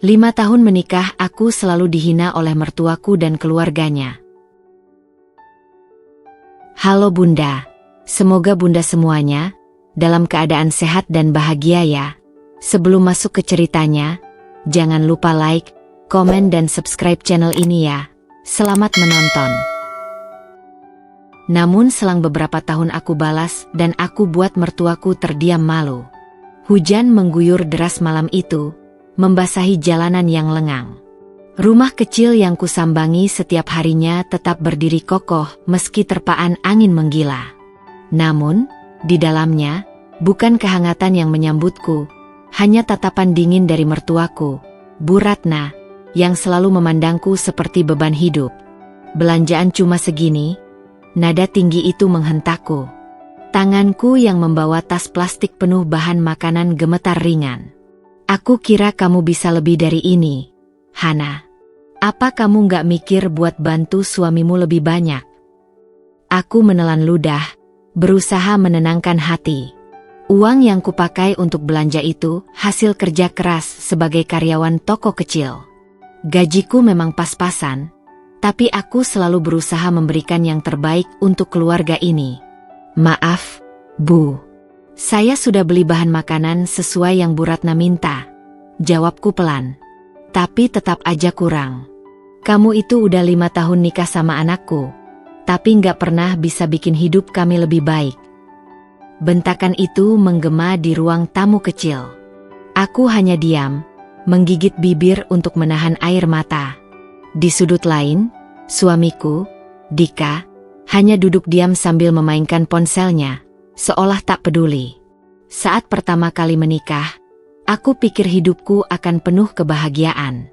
5 tahun menikah, aku selalu dihina oleh mertuaku dan keluarganya. Halo Bunda, semoga Bunda semuanya dalam keadaan sehat dan bahagia ya. Sebelum masuk ke ceritanya, jangan lupa like, komen dan subscribe channel ini ya. Selamat menonton. Namun selang beberapa tahun aku balas dan aku buat mertuaku terdiam malu. Hujan mengguyur deras malam itu, membasahi jalanan yang lengang. Rumah kecil yang kusambangi setiap harinya tetap berdiri kokoh meski terpaan angin menggila. Namun, di dalamnya, bukan kehangatan yang menyambutku, hanya tatapan dingin dari mertuaku, Bu Ratna, yang selalu memandangku seperti beban hidup. Belanjaan cuma segini, nada tinggi itu menghentakku. Tanganku yang membawa tas plastik penuh bahan makanan gemetar ringan. Aku kira kamu bisa lebih dari ini, Hana. Apa kamu nggak mikir buat bantu suamimu lebih banyak? Aku menelan ludah, berusaha menenangkan hati. Uang yang kupakai untuk belanja itu hasil kerja keras sebagai karyawan toko kecil. Gajiku memang pas-pasan, tapi aku selalu berusaha memberikan yang terbaik untuk keluarga ini. Maaf, Bu. Saya sudah beli bahan makanan sesuai yang Bu Ratna minta. Jawabku pelan. Tapi tetap aja kurang. Kamu itu udah 5 tahun nikah sama anakku, tapi nggak pernah bisa bikin hidup kami lebih baik. Bentakan itu menggema di ruang tamu kecil. Aku hanya diam, menggigit bibir untuk menahan air mata. Di sudut lain, suamiku, Dika, hanya duduk diam sambil memainkan ponselnya, seolah tak peduli. Saat pertama kali menikah, aku pikir hidupku akan penuh kebahagiaan.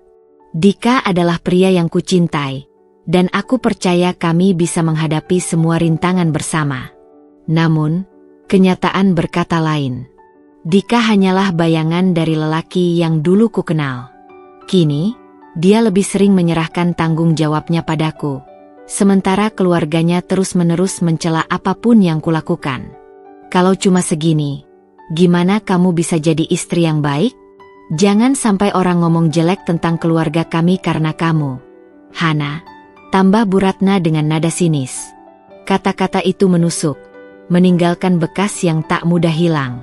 Dika adalah pria yang kucintai, dan aku percaya kami bisa menghadapi semua rintangan bersama. Namun, kenyataan berkata lain. Dika hanyalah bayangan dari lelaki yang dulu ku kenal. Kini, dia lebih sering menyerahkan tanggung jawabnya padaku, sementara keluarganya terus-menerus mencela apapun yang kulakukan. Kalau cuma segini, gimana kamu bisa jadi istri yang baik? Jangan sampai orang ngomong jelek tentang keluarga kami karena kamu, Hana, tambah Bu Ratna dengan nada sinis. Kata-kata itu menusuk, meninggalkan bekas yang tak mudah hilang.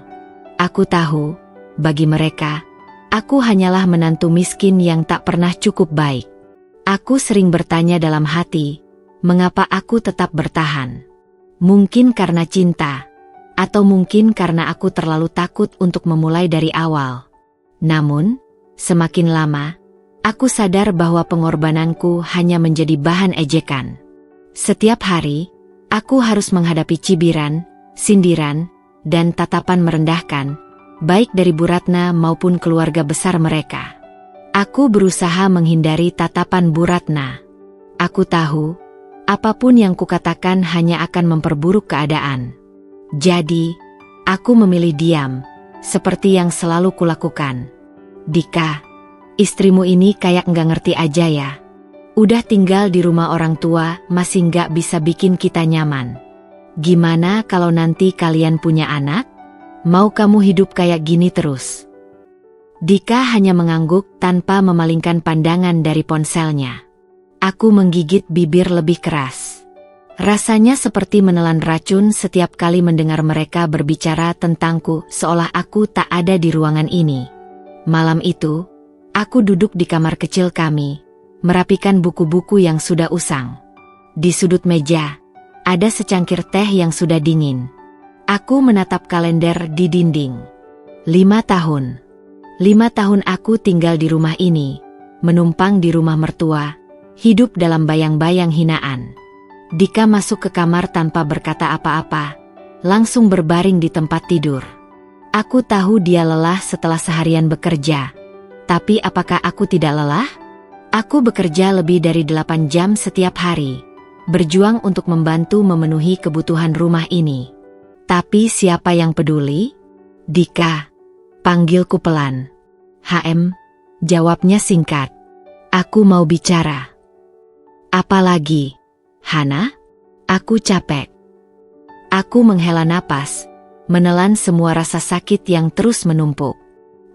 Aku tahu, bagi mereka, aku hanyalah menantu miskin yang tak pernah cukup baik. Aku sering bertanya dalam hati, mengapa aku tetap bertahan? Mungkin karena cinta, atau mungkin karena aku terlalu takut untuk memulai dari awal. Namun, semakin lama, aku sadar bahwa pengorbananku hanya menjadi bahan ejekan. Setiap hari, aku harus menghadapi cibiran, sindiran, dan tatapan merendahkan, baik dari Bu Ratna maupun keluarga besar mereka. Aku berusaha menghindari tatapan Bu Ratna. Aku tahu, apapun yang kukatakan hanya akan memperburuk keadaan. Jadi, aku memilih diam, seperti yang selalu kulakukan. Dika, istrimu ini kayak nggak ngerti aja ya. Udah tinggal di rumah orang tua, masih nggak bisa bikin kita nyaman. Gimana kalau nanti kalian punya anak? Mau kamu hidup kayak gini terus? Dika hanya mengangguk tanpa memalingkan pandangan dari ponselnya. Aku menggigit bibir lebih keras. Rasanya seperti menelan racun setiap kali mendengar mereka berbicara tentangku seolah aku tak ada di ruangan ini. Malam itu, aku duduk di kamar kecil kami, merapikan buku-buku yang sudah usang. Di sudut meja, ada secangkir teh yang sudah dingin. Aku menatap kalender di dinding. 5 tahun. 5 tahun aku tinggal di rumah ini, menumpang di rumah mertua, hidup dalam bayang-bayang hinaan. Dika masuk ke kamar tanpa berkata apa-apa, langsung berbaring di tempat tidur. Aku tahu dia lelah setelah seharian bekerja. Tapi apakah aku tidak lelah? Aku bekerja lebih dari 8 jam setiap hari, berjuang untuk membantu memenuhi kebutuhan rumah ini. Tapi siapa yang peduli? Dika, panggilku pelan. HM, jawabnya singkat. Aku mau bicara. Apa lagi? Hana? Aku capek. Aku menghela napas, menelan semua rasa sakit yang terus menumpuk.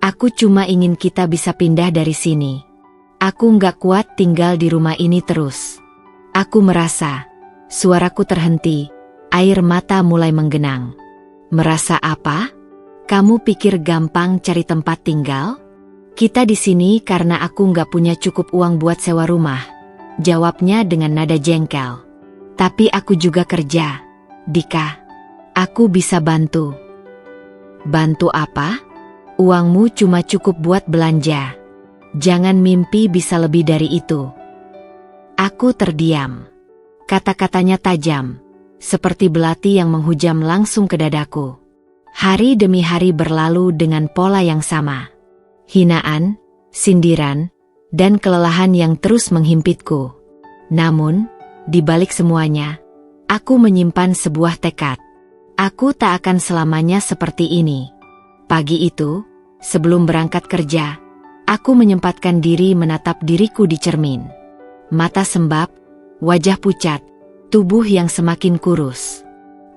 Aku cuma ingin kita bisa pindah dari sini. Aku nggak kuat tinggal di rumah ini terus. Aku merasa, suaraku terhenti, air mata mulai menggenang. Merasa apa? Kamu pikir gampang cari tempat tinggal? Kita di sini karena aku nggak punya cukup uang buat sewa rumah. Jawabnya dengan nada jengkel. Tapi aku juga kerja, Dika. Aku bisa bantu. Bantu apa? Uangmu cuma cukup buat belanja. Jangan mimpi bisa lebih dari itu. Aku terdiam. Kata-katanya tajam, seperti belati yang menghujam langsung ke dadaku. Hari demi hari berlalu dengan pola yang sama. Hinaan, sindiran, dan kelelahan yang terus menghimpitku. Namun, di balik semuanya, aku menyimpan sebuah tekad. Aku tak akan selamanya seperti ini. Pagi itu, sebelum berangkat kerja, aku menyempatkan diri menatap diriku di cermin. Mata sembab, wajah pucat, tubuh yang semakin kurus.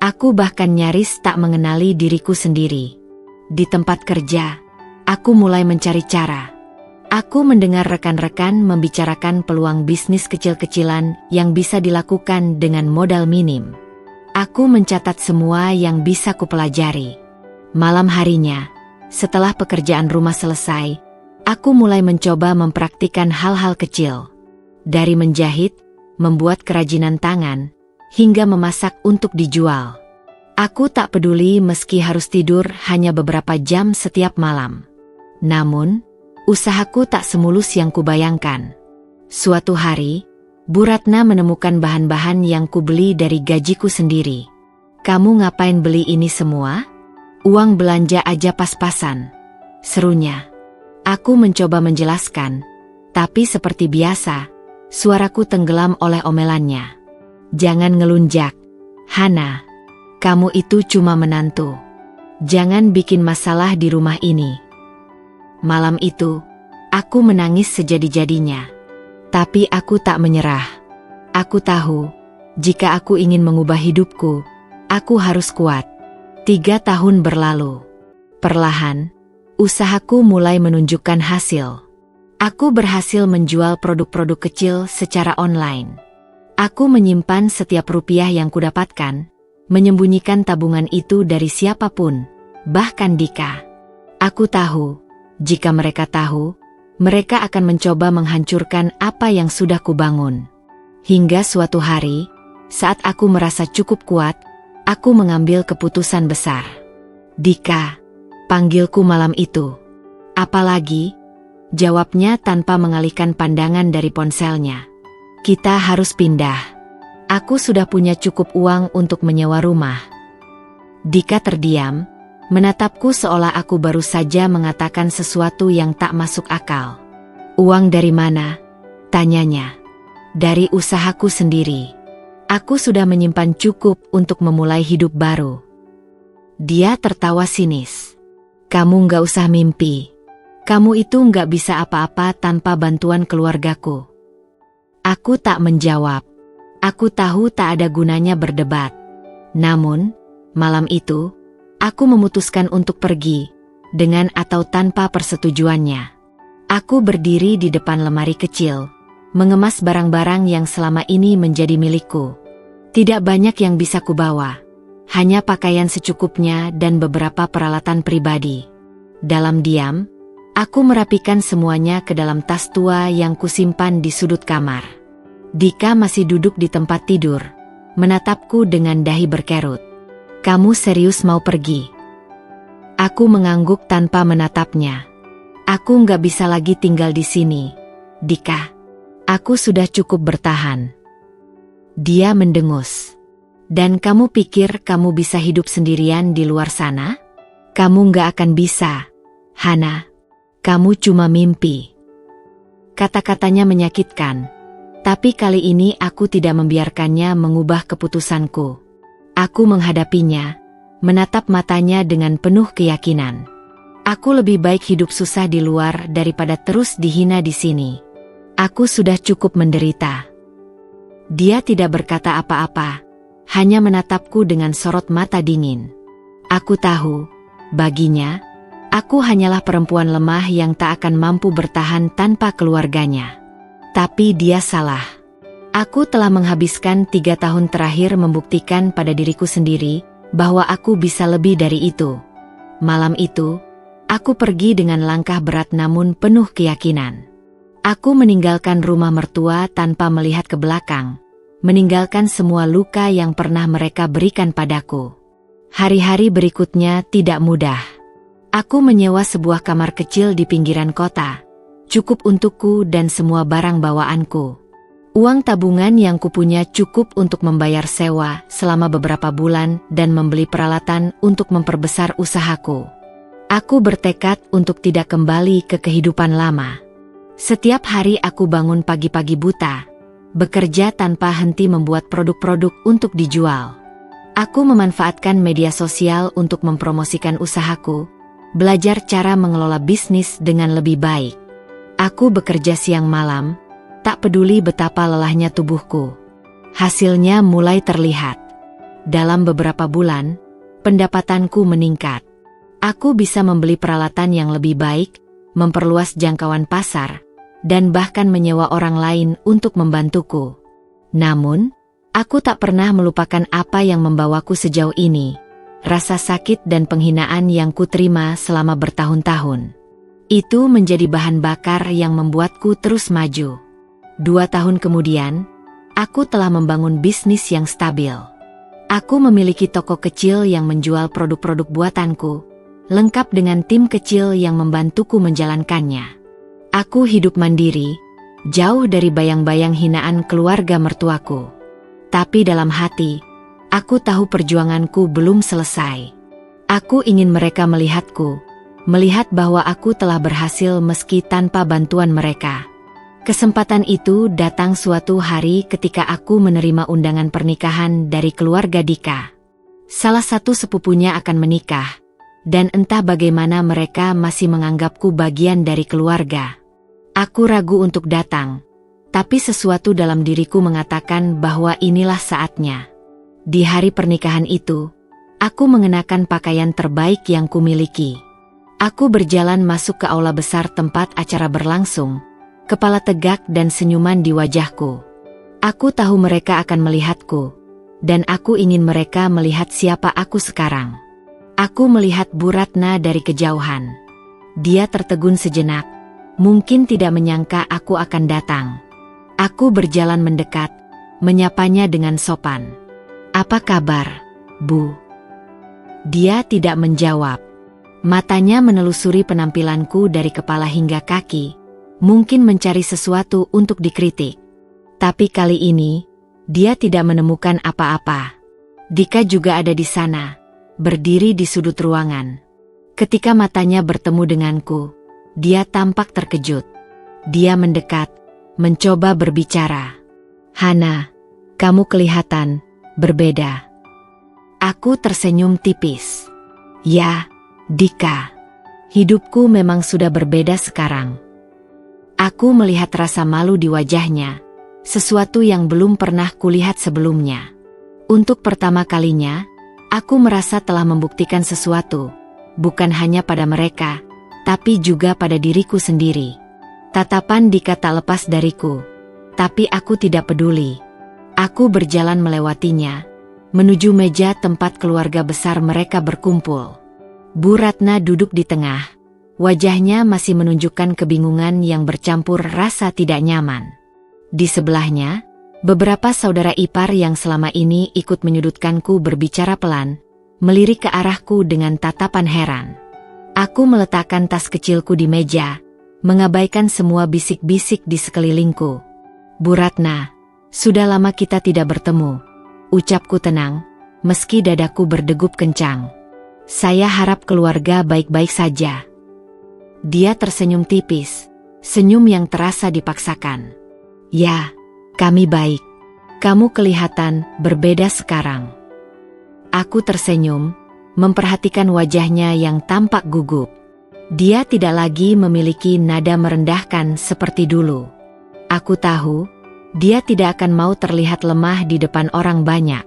Aku bahkan nyaris tak mengenali diriku sendiri. Di tempat kerja, aku mulai mencari cara. Aku mendengar rekan-rekan membicarakan peluang bisnis kecil-kecilan yang bisa dilakukan dengan modal minim. Aku mencatat semua yang bisa kupelajari. Malam harinya, setelah pekerjaan rumah selesai, aku mulai mencoba mempraktikkan hal-hal kecil. Dari menjahit, membuat kerajinan tangan, hingga memasak untuk dijual. Aku tak peduli meski harus tidur hanya beberapa jam setiap malam. Namun, usahaku tak semulus yang kubayangkan. Suatu hari, Bu Ratna menemukan bahan-bahan yang kubeli dari gajiku sendiri. "Kamu ngapain beli ini semua? Uang belanja aja pas-pasan," serunya. Aku mencoba menjelaskan, tapi seperti biasa, suaraku tenggelam oleh omelannya. "Jangan ngelunjak, Hana. Kamu itu cuma menantu. Jangan bikin masalah di rumah ini." Malam itu, aku menangis sejadi-jadinya. Tapi aku tak menyerah. Aku tahu, jika aku ingin mengubah hidupku, aku harus kuat. 3 tahun berlalu. Perlahan, usahaku mulai menunjukkan hasil. Aku berhasil menjual produk-produk kecil secara online. Aku menyimpan setiap rupiah yang kudapatkan, menyembunyikan tabungan itu dari siapapun, bahkan Dika. Aku tahu, jika mereka tahu, mereka akan mencoba menghancurkan apa yang sudah kubangun. Hingga suatu hari, saat aku merasa cukup kuat, aku mengambil keputusan besar. "Dika," panggilku malam itu. "Apalagi?" jawabnya tanpa mengalihkan pandangan dari ponselnya. "Kita harus pindah. Aku sudah punya cukup uang untuk menyewa rumah." Dika terdiam, menatapku seolah aku baru saja mengatakan sesuatu yang tak masuk akal. "Uang dari mana?" tanyanya. "Dari usahaku sendiri. Aku sudah menyimpan cukup untuk memulai hidup baru." Dia tertawa sinis. "Kamu nggak usah mimpi. Kamu itu nggak bisa apa-apa tanpa bantuan keluargaku." Aku tak menjawab. Aku tahu tak ada gunanya berdebat. Namun, malam itu, aku memutuskan untuk pergi, dengan atau tanpa persetujuannya. Aku berdiri di depan lemari kecil, mengemas barang-barang yang selama ini menjadi milikku. Tidak banyak yang bisa kubawa, hanya pakaian secukupnya dan beberapa peralatan pribadi. Dalam diam, aku merapikan semuanya ke dalam tas tua yang kusimpan di sudut kamar. Dika masih duduk di tempat tidur, menatapku dengan dahi berkerut. "Kamu serius mau pergi?" Aku mengangguk tanpa menatapnya. "Aku nggak bisa lagi tinggal di sini, Dika. Aku sudah cukup bertahan." Dia mendengus. "Dan kamu pikir kamu bisa hidup sendirian di luar sana? Kamu nggak akan bisa, Hana. Kamu cuma mimpi." Kata-katanya menyakitkan, tapi kali ini aku tidak membiarkannya mengubah keputusanku. Aku menghadapinya, menatap matanya dengan penuh keyakinan. Aku lebih baik hidup susah di luar daripada terus dihina di sini. Aku sudah cukup menderita. Dia tidak berkata apa-apa, hanya menatapku dengan sorot mata dingin. Aku tahu, baginya, Aku hanyalah perempuan lemah yang tak akan mampu bertahan tanpa keluarganya. Tapi dia salah. Aku telah menghabiskan 3 tahun terakhir membuktikan pada diriku sendiri bahwa aku bisa lebih dari itu. Malam itu, aku pergi dengan langkah berat namun penuh keyakinan. Aku meninggalkan rumah mertua tanpa melihat ke belakang, meninggalkan semua luka yang pernah mereka berikan padaku. Hari-hari berikutnya tidak mudah. Aku menyewa sebuah kamar kecil di pinggiran kota, cukup untukku dan semua barang bawaanku. Uang tabungan yang kupunya cukup untuk membayar sewa selama beberapa bulan dan membeli peralatan untuk memperbesar usahaku. Aku bertekad untuk tidak kembali ke kehidupan lama. Setiap hari aku bangun pagi-pagi buta, bekerja tanpa henti membuat produk-produk untuk dijual. Aku memanfaatkan media sosial untuk mempromosikan usahaku, belajar cara mengelola bisnis dengan lebih baik. Aku bekerja siang malam, tak peduli betapa lelahnya tubuhku. Hasilnya mulai terlihat. Dalam beberapa bulan, pendapatanku meningkat. Aku bisa membeli peralatan yang lebih baik, memperluas jangkauan pasar, dan bahkan menyewa orang lain untuk membantuku. Namun, aku tak pernah melupakan apa yang membawaku sejauh ini. Rasa sakit dan penghinaan yang kuterima selama bertahun-tahun. Itu menjadi bahan bakar yang membuatku terus maju. 2 tahun kemudian, aku telah membangun bisnis yang stabil. Aku memiliki toko kecil yang menjual produk-produk buatanku, lengkap dengan tim kecil yang membantuku menjalankannya. Aku hidup mandiri, jauh dari bayang-bayang hinaan keluarga mertuaku. Tapi dalam hati, aku tahu perjuanganku belum selesai. Aku ingin mereka melihatku, melihat bahwa aku telah berhasil meski tanpa bantuan mereka. Kesempatan itu datang suatu hari ketika aku menerima undangan pernikahan dari keluarga Dika. Salah satu sepupunya akan menikah, dan entah bagaimana mereka masih menganggapku bagian dari keluarga. Aku ragu untuk datang, tapi sesuatu dalam diriku mengatakan bahwa inilah saatnya. Di hari pernikahan itu, aku mengenakan pakaian terbaik yang kumiliki. Aku berjalan masuk ke aula besar tempat acara berlangsung, kepala tegak dan senyuman di wajahku. Aku tahu mereka akan melihatku, dan aku ingin mereka melihat siapa aku sekarang. Aku melihat Bu Ratna dari kejauhan. Dia tertegun sejenak, mungkin tidak menyangka aku akan datang. Aku berjalan mendekat, menyapanya dengan sopan. "Apa kabar, Bu?" Dia tidak menjawab. Matanya menelusuri penampilanku dari kepala hingga kaki, mungkin mencari sesuatu untuk dikritik. Tapi kali ini, dia tidak menemukan apa-apa. Dika juga ada di sana, berdiri di sudut ruangan. Ketika matanya bertemu denganku, dia tampak terkejut. Dia mendekat, mencoba berbicara. "Hana, kamu kelihatan berbeda." Aku tersenyum tipis. "Ya, Dika. Hidupku memang sudah berbeda sekarang." Aku melihat rasa malu di wajahnya, sesuatu yang belum pernah kulihat sebelumnya. Untuk pertama kalinya, aku merasa telah membuktikan sesuatu, bukan hanya pada mereka, tapi juga pada diriku sendiri. Tatapan Dika tak lepas dariku, tapi aku tidak peduli. Aku berjalan melewatinya, menuju meja tempat keluarga besar mereka berkumpul. Bu Ratna duduk di tengah, wajahnya masih menunjukkan kebingungan yang bercampur rasa tidak nyaman. Di sebelahnya, beberapa saudara ipar yang selama ini ikut menyudutkanku berbicara pelan, melirik ke arahku dengan tatapan heran. Aku meletakkan tas kecilku di meja, mengabaikan semua bisik-bisik di sekelilingku. "Bu Ratna, sudah lama kita tidak bertemu," ucapku tenang, meski dadaku berdegup kencang. "Saya harap keluarga baik-baik saja." Dia tersenyum tipis, senyum yang terasa dipaksakan. "Ya, kami baik. Kamu kelihatan berbeda sekarang." Aku tersenyum, memperhatikan wajahnya yang tampak gugup. Dia tidak lagi memiliki nada merendahkan seperti dulu. Aku tahu, dia tidak akan mau terlihat lemah di depan orang banyak.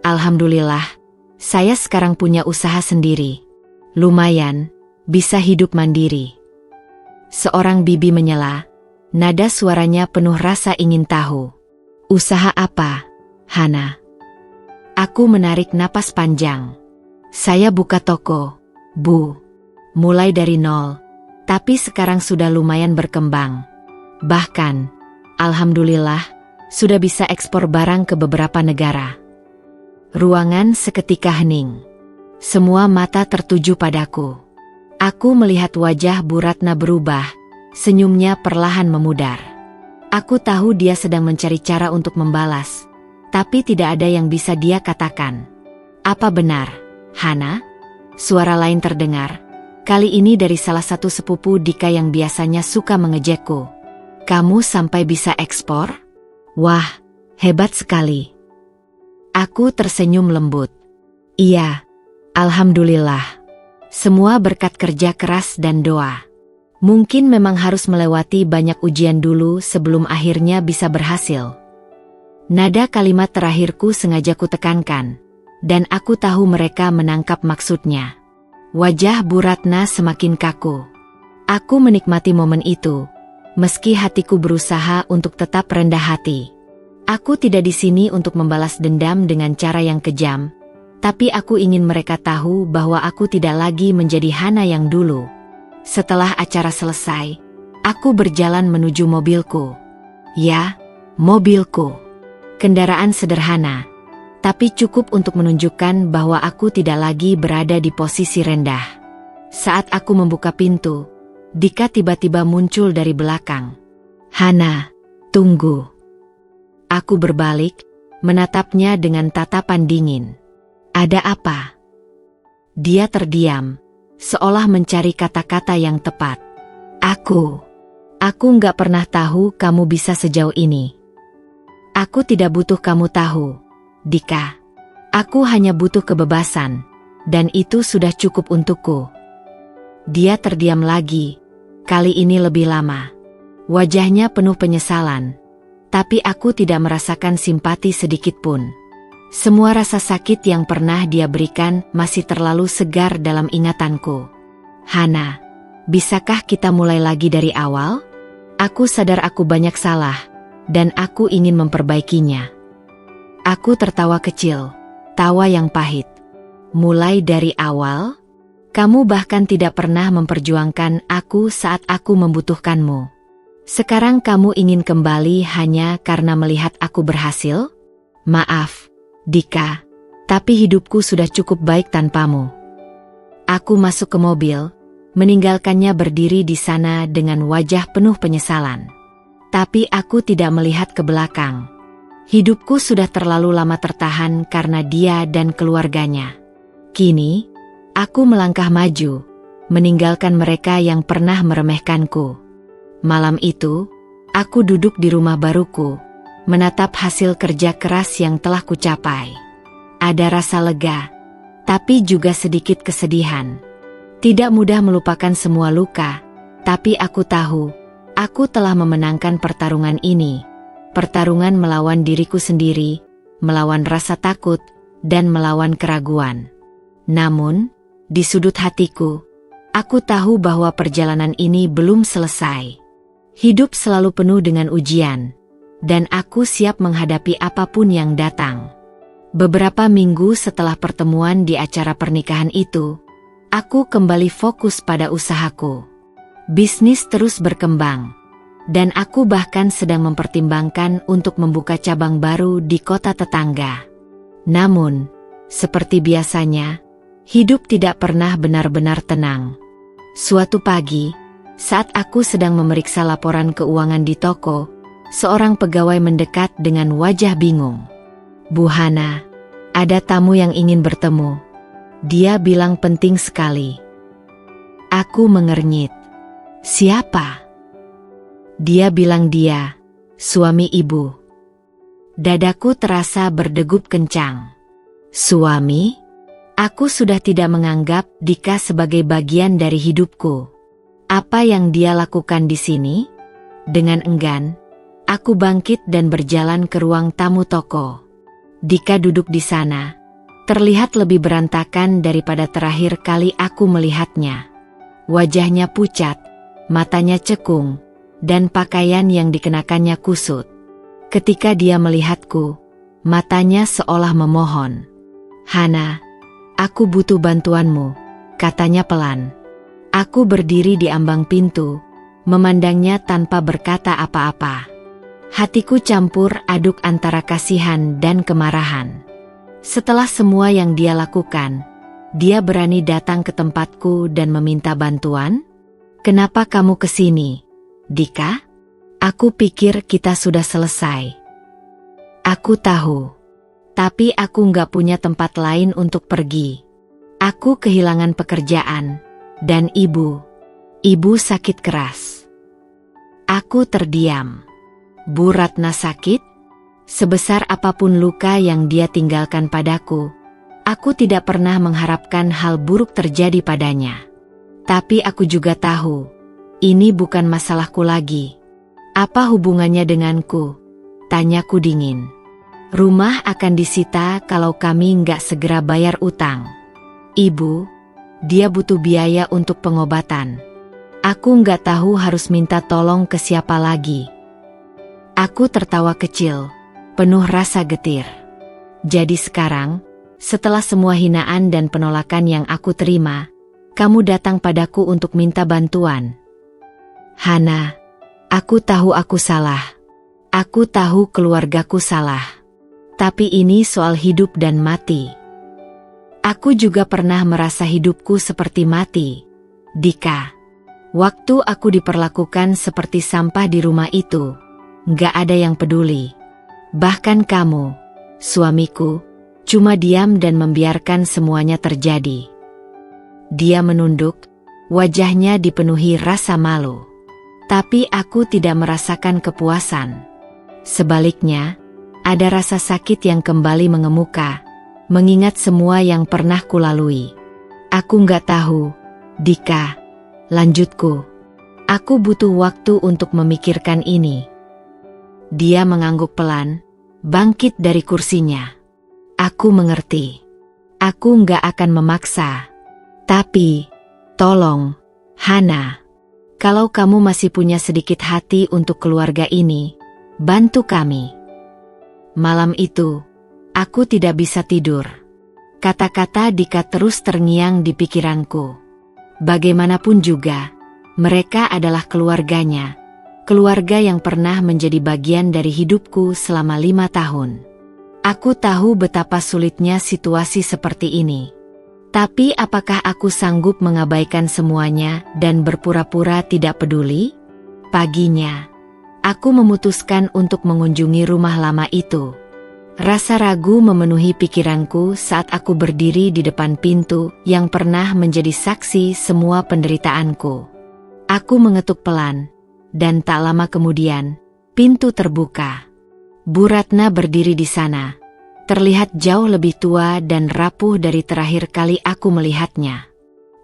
Alhamdulillah, saya sekarang punya usaha sendiri. Lumayan, bisa hidup mandiri. Seorang bibi menyela, nada suaranya penuh rasa ingin tahu. Usaha apa, Hana? Aku menarik napas panjang. Saya buka toko, Bu. Mulai dari nol, tapi sekarang sudah lumayan berkembang. Bahkan, alhamdulillah, sudah bisa ekspor barang ke beberapa negara. Ruangan seketika hening. Semua mata tertuju padaku. Aku melihat wajah Bu Ratna berubah, senyumnya perlahan memudar. Aku tahu dia sedang mencari cara untuk membalas, tapi tidak ada yang bisa dia katakan. Apa benar, Hana? Suara lain terdengar, kali ini dari salah satu sepupu Dika yang biasanya suka mengejekku. Kamu sampai bisa ekspor? Wah, hebat sekali. Aku tersenyum lembut. Iya, alhamdulillah. Semua berkat kerja keras dan doa. Mungkin memang harus melewati banyak ujian dulu sebelum akhirnya bisa berhasil. Nada kalimat terakhirku sengaja kutekankan, dan aku tahu mereka menangkap maksudnya. Wajah Bu Ratna semakin kaku. Aku menikmati momen itu, meski hatiku berusaha untuk tetap rendah hati. Aku tidak di sini untuk membalas dendam dengan cara yang kejam, tapi aku ingin mereka tahu bahwa aku tidak lagi menjadi Hana yang dulu. Setelah acara selesai, aku berjalan menuju mobilku. Ya, mobilku. Kendaraan sederhana, tapi cukup untuk menunjukkan bahwa aku tidak lagi berada di posisi rendah. Saat aku membuka pintu, Dika tiba-tiba muncul dari belakang. Hana, tunggu. Aku berbalik, menatapnya dengan tatapan dingin. Ada apa? Dia terdiam, seolah mencari kata-kata yang tepat. Aku nggak pernah tahu kamu bisa sejauh ini. Aku tidak butuh kamu tahu, Dika. Aku hanya butuh kebebasan, dan itu sudah cukup untukku. Dia terdiam lagi, kali ini lebih lama. Wajahnya penuh penyesalan. Tapi aku tidak merasakan simpati sedikitpun. Semua rasa sakit yang pernah dia berikan masih terlalu segar dalam ingatanku. Hana, bisakah kita mulai lagi dari awal? Aku sadar aku banyak salah, dan aku ingin memperbaikinya. Aku tertawa kecil, tawa yang pahit. Mulai dari awal? Kamu bahkan tidak pernah memperjuangkan aku saat aku membutuhkanmu. Sekarang kamu ingin kembali hanya karena melihat aku berhasil? Maaf, Dika, tapi hidupku sudah cukup baik tanpamu. Aku masuk ke mobil, meninggalkannya berdiri di sana dengan wajah penuh penyesalan. Tapi aku tidak melihat ke belakang. Hidupku sudah terlalu lama tertahan karena dia dan keluarganya. Kini, aku melangkah maju, meninggalkan mereka yang pernah meremehkanku. Malam itu, aku duduk di rumah baruku, menatap hasil kerja keras yang telah kucapai. Ada rasa lega, tapi juga sedikit kesedihan. Tidak mudah melupakan semua luka, tapi aku tahu, aku telah memenangkan pertarungan ini. Pertarungan melawan diriku sendiri, melawan rasa takut, dan melawan keraguan. Namun, di sudut hatiku, aku tahu bahwa perjalanan ini belum selesai. Hidup selalu penuh dengan ujian, dan aku siap menghadapi apapun yang datang. Beberapa minggu setelah pertemuan di acara pernikahan itu, aku kembali fokus pada usahaku. Bisnis terus berkembang, dan aku bahkan sedang mempertimbangkan untuk membuka cabang baru di kota tetangga. Namun, seperti biasanya, hidup tidak pernah benar-benar tenang. Suatu pagi, saat aku sedang memeriksa laporan keuangan di toko, seorang pegawai mendekat dengan wajah bingung. Bu Hana, ada tamu yang ingin bertemu. Dia bilang penting sekali. Aku mengernyit. Siapa? Dia bilang dia, suami ibu. Dadaku terasa berdegup kencang. Suami? Aku sudah tidak menganggap Dika sebagai bagian dari hidupku. Apa yang dia lakukan di sini? Dengan enggan, aku bangkit dan berjalan ke ruang tamu toko. Dika duduk di sana, terlihat lebih berantakan daripada terakhir kali aku melihatnya. Wajahnya pucat, matanya cekung, dan pakaian yang dikenakannya kusut. Ketika dia melihatku, matanya seolah memohon. "Hana, aku butuh bantuanmu," katanya pelan. Aku berdiri di ambang pintu, memandangnya tanpa berkata apa-apa. Hatiku campur aduk antara kasihan dan kemarahan. Setelah semua yang dia lakukan, dia berani datang ke tempatku dan meminta bantuan? "Kenapa kamu kesini, Dika? Aku pikir kita sudah selesai." "Aku tahu. Tapi aku nggak punya tempat lain untuk pergi. Aku kehilangan pekerjaan, dan ibu sakit keras." Aku terdiam. Bu Ratna sakit? Sebesar apapun luka yang dia tinggalkan padaku, aku tidak pernah mengharapkan hal buruk terjadi padanya. Tapi aku juga tahu, ini bukan masalahku lagi. "Apa hubungannya denganku?" tanyaku dingin. "Rumah akan disita kalau kami nggak segera bayar utang." "Ibu, dia butuh biaya untuk pengobatan. Aku nggak tahu harus minta tolong ke siapa lagi." Aku tertawa kecil, penuh rasa getir. "Jadi sekarang, setelah semua hinaan dan penolakan yang aku terima, kamu datang padaku untuk minta bantuan?" "Hana, aku tahu aku salah. Aku tahu keluargaku salah. Tapi ini soal hidup dan mati. Aku juga pernah merasa hidupku seperti mati, Dika. Waktu aku diperlakukan seperti sampah di rumah itu, nggak ada yang peduli. Bahkan kamu, suamiku, cuma diam dan membiarkan semuanya terjadi." Dia menunduk, wajahnya dipenuhi rasa malu. Tapi aku tidak merasakan kepuasan. Sebaliknya, ada rasa sakit yang kembali mengemuka, mengingat semua yang pernah kulalui. "Aku nggak tahu, Dika," lanjutku. "Aku butuh waktu untuk memikirkan ini." Dia mengangguk pelan, bangkit dari kursinya. "Aku mengerti. Aku nggak akan memaksa. Tapi, tolong, Hana. Kalau kamu masih punya sedikit hati untuk keluarga ini, bantu kami." Malam itu, aku tidak bisa tidur. Kata-kata Dika terus terngiang di pikiranku. Bagaimanapun juga, mereka adalah keluarganya. Keluarga yang pernah menjadi bagian dari hidupku selama 5 tahun. Aku tahu betapa sulitnya situasi seperti ini. Tapi apakah aku sanggup mengabaikan semuanya dan berpura-pura tidak peduli? Paginya, aku memutuskan untuk mengunjungi rumah lama itu. Rasa ragu memenuhi pikiranku saat aku berdiri di depan pintu yang pernah menjadi saksi semua penderitaanku. Aku mengetuk pelan, dan tak lama kemudian, pintu terbuka. Bu Ratna berdiri di sana, terlihat jauh lebih tua dan rapuh dari terakhir kali aku melihatnya.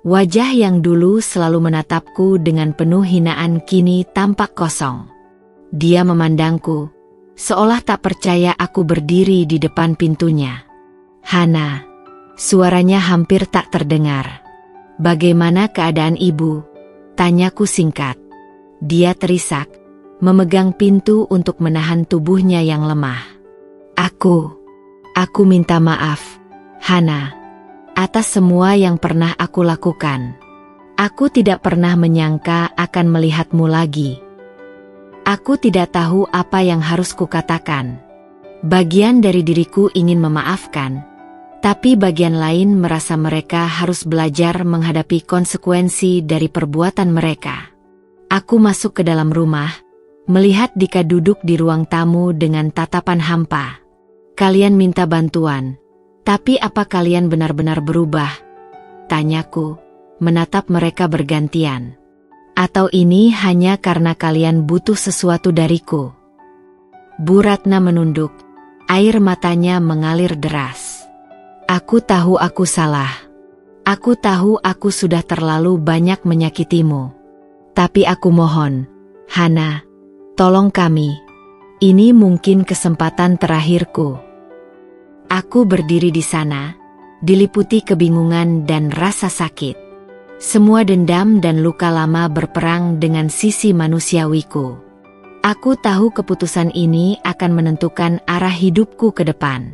Wajah yang dulu selalu menatapku dengan penuh hinaan kini tampak kosong. Dia memandangku, seolah tak percaya aku berdiri di depan pintunya. "Hana," suaranya hampir tak terdengar. "Bagaimana keadaan ibu?" tanyaku singkat. Dia terisak, memegang pintu untuk menahan tubuhnya yang lemah. Aku minta maaf, Hana, atas semua yang pernah aku lakukan. Aku tidak pernah menyangka akan melihatmu lagi. Aku tidak tahu apa yang harus kukatakan. Bagian dari diriku ingin memaafkan, tapi bagian lain merasa mereka harus belajar menghadapi konsekuensi dari perbuatan mereka. Aku masuk ke dalam rumah, melihat Dika duduk di ruang tamu dengan tatapan hampa. "Kalian minta bantuan, tapi apa kalian benar-benar berubah?" tanyaku, menatap mereka bergantian. "Atau ini hanya karena kalian butuh sesuatu dariku?" Bu Ratna menunduk, air matanya mengalir deras. "Aku tahu aku salah. Aku tahu aku sudah terlalu banyak menyakitimu. Tapi aku mohon, Hana, tolong kami. Ini mungkin kesempatan terakhirku." Aku berdiri di sana, diliputi kebingungan dan rasa sakit. Semua dendam dan luka lama berperang dengan sisi manusiawiku. Aku tahu keputusan ini akan menentukan arah hidupku ke depan.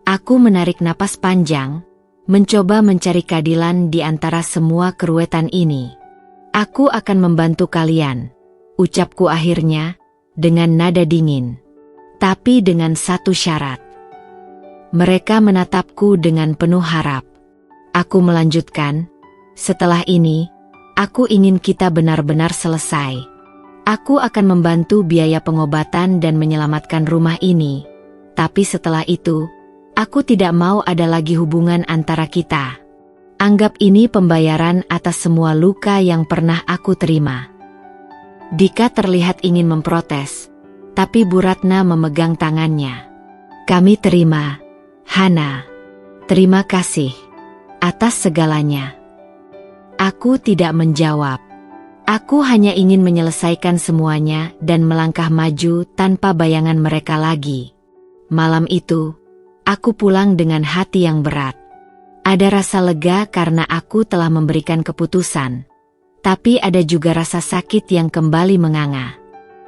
Aku menarik napas panjang, mencoba mencari keadilan di antara semua keruwetan ini. Aku akan membantu kalian, ucapku akhirnya, dengan nada dingin. Tapi dengan satu syarat. Mereka menatapku dengan penuh harap. Aku melanjutkan, setelah ini, aku ingin kita benar-benar selesai. Aku akan membantu biaya pengobatan dan menyelamatkan rumah ini. Tapi setelah itu, aku tidak mau ada lagi hubungan antara kita. Anggap ini pembayaran atas semua luka yang pernah aku terima. Dika terlihat ingin memprotes, tapi Bu Ratna memegang tangannya. Kami terima, Hana. Terima kasih atas segalanya. Aku tidak menjawab. Aku hanya ingin menyelesaikan semuanya dan melangkah maju tanpa bayangan mereka lagi. Malam itu, aku pulang dengan hati yang berat. Ada rasa lega karena aku telah memberikan keputusan. Tapi ada juga rasa sakit yang kembali menganga.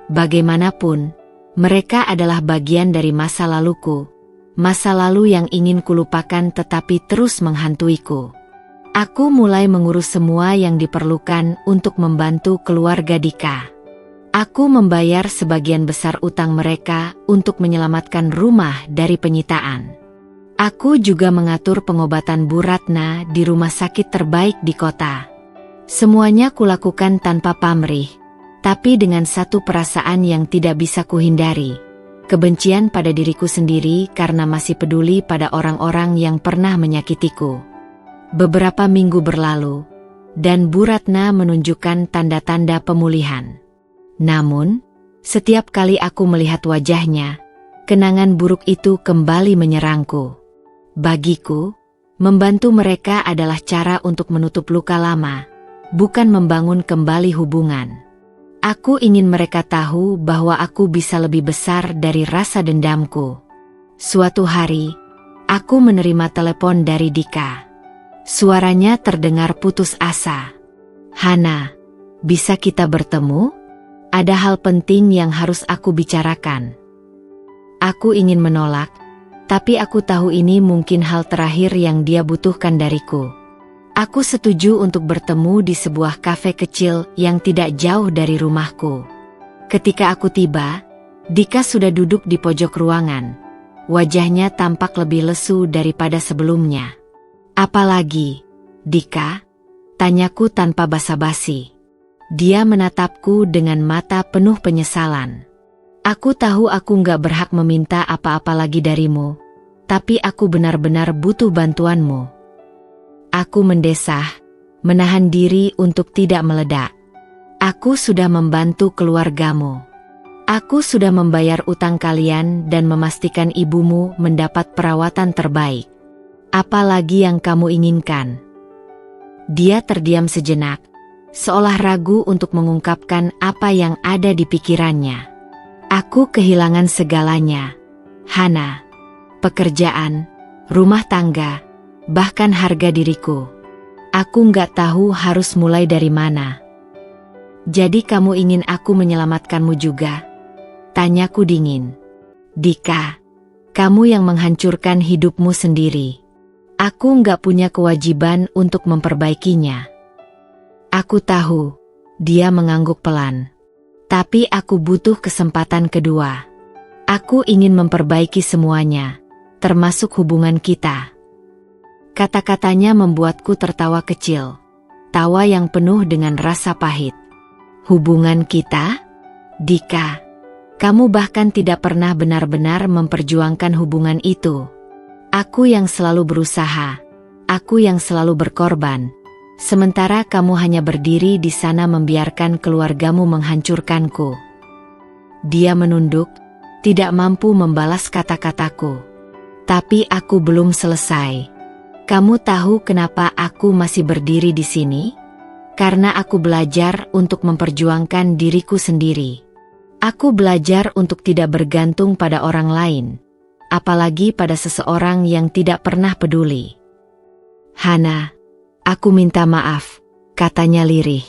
Bagaimanapun, mereka adalah bagian dari masa laluku. Masa lalu yang ingin kulupakan tetapi terus menghantuiku. Aku mulai mengurus semua yang diperlukan untuk membantu keluarga Dika. Aku membayar sebagian besar utang mereka untuk menyelamatkan rumah dari penyitaan. Aku juga mengatur pengobatan Bu Ratna di rumah sakit terbaik di kota. Semuanya kulakukan tanpa pamrih, tapi dengan satu perasaan yang tidak bisa kuhindari. Kebencian pada diriku sendiri karena masih peduli pada orang-orang yang pernah menyakitiku. Beberapa minggu berlalu, dan Bu Ratna menunjukkan tanda-tanda pemulihan. Namun, setiap kali aku melihat wajahnya, kenangan buruk itu kembali menyerangku. Bagiku, membantu mereka adalah cara untuk menutup luka lama, bukan membangun kembali hubungan. Aku ingin mereka tahu bahwa aku bisa lebih besar dari rasa dendamku. Suatu hari, aku menerima telepon dari Dika. Suaranya terdengar putus asa. Hana, bisa kita bertemu? Ada hal penting yang harus aku bicarakan. Aku ingin menolak, tapi aku tahu ini mungkin hal terakhir yang dia butuhkan dariku. Aku setuju untuk bertemu di sebuah kafe kecil yang tidak jauh dari rumahku. Ketika aku tiba, Dika sudah duduk di pojok ruangan. Wajahnya tampak lebih lesu daripada sebelumnya. Apalagi, Dika? Tanyaku tanpa basa-basi. Dia menatapku dengan mata penuh penyesalan. Aku tahu aku nggak berhak meminta apa-apa lagi darimu, tapi aku benar-benar butuh bantuanmu. Aku mendesah, menahan diri untuk tidak meledak. Aku sudah membantu keluargamu. Aku sudah membayar utang kalian dan memastikan ibumu mendapat perawatan terbaik. Apalagi yang kamu inginkan? Dia terdiam sejenak, seolah ragu untuk mengungkapkan apa yang ada di pikirannya. Aku kehilangan segalanya, Hana. Pekerjaan, rumah tangga, bahkan harga diriku. Aku nggak tahu harus mulai dari mana. Jadi kamu ingin aku menyelamatkanmu juga? Tanyaku dingin. Dika, kamu yang menghancurkan hidupmu sendiri. Aku nggak punya kewajiban untuk memperbaikinya. Aku tahu, dia mengangguk pelan. Tapi aku butuh kesempatan kedua. Aku ingin memperbaiki semuanya, termasuk hubungan kita. Kata-katanya membuatku tertawa kecil. Tawa yang penuh dengan rasa pahit. Hubungan kita? Dika, kamu bahkan tidak pernah benar-benar memperjuangkan hubungan itu. Aku yang selalu berusaha, aku yang selalu berkorban, sementara kamu hanya berdiri di sana membiarkan keluargamu menghancurkanku. Dia menunduk, tidak mampu membalas kata-kataku. Tapi aku belum selesai. Kamu tahu kenapa aku masih berdiri di sini? Karena aku belajar untuk memperjuangkan diriku sendiri. Aku belajar untuk tidak bergantung pada orang lain. Apalagi pada seseorang yang tidak pernah peduli. Hana, aku minta maaf. katanya lirih.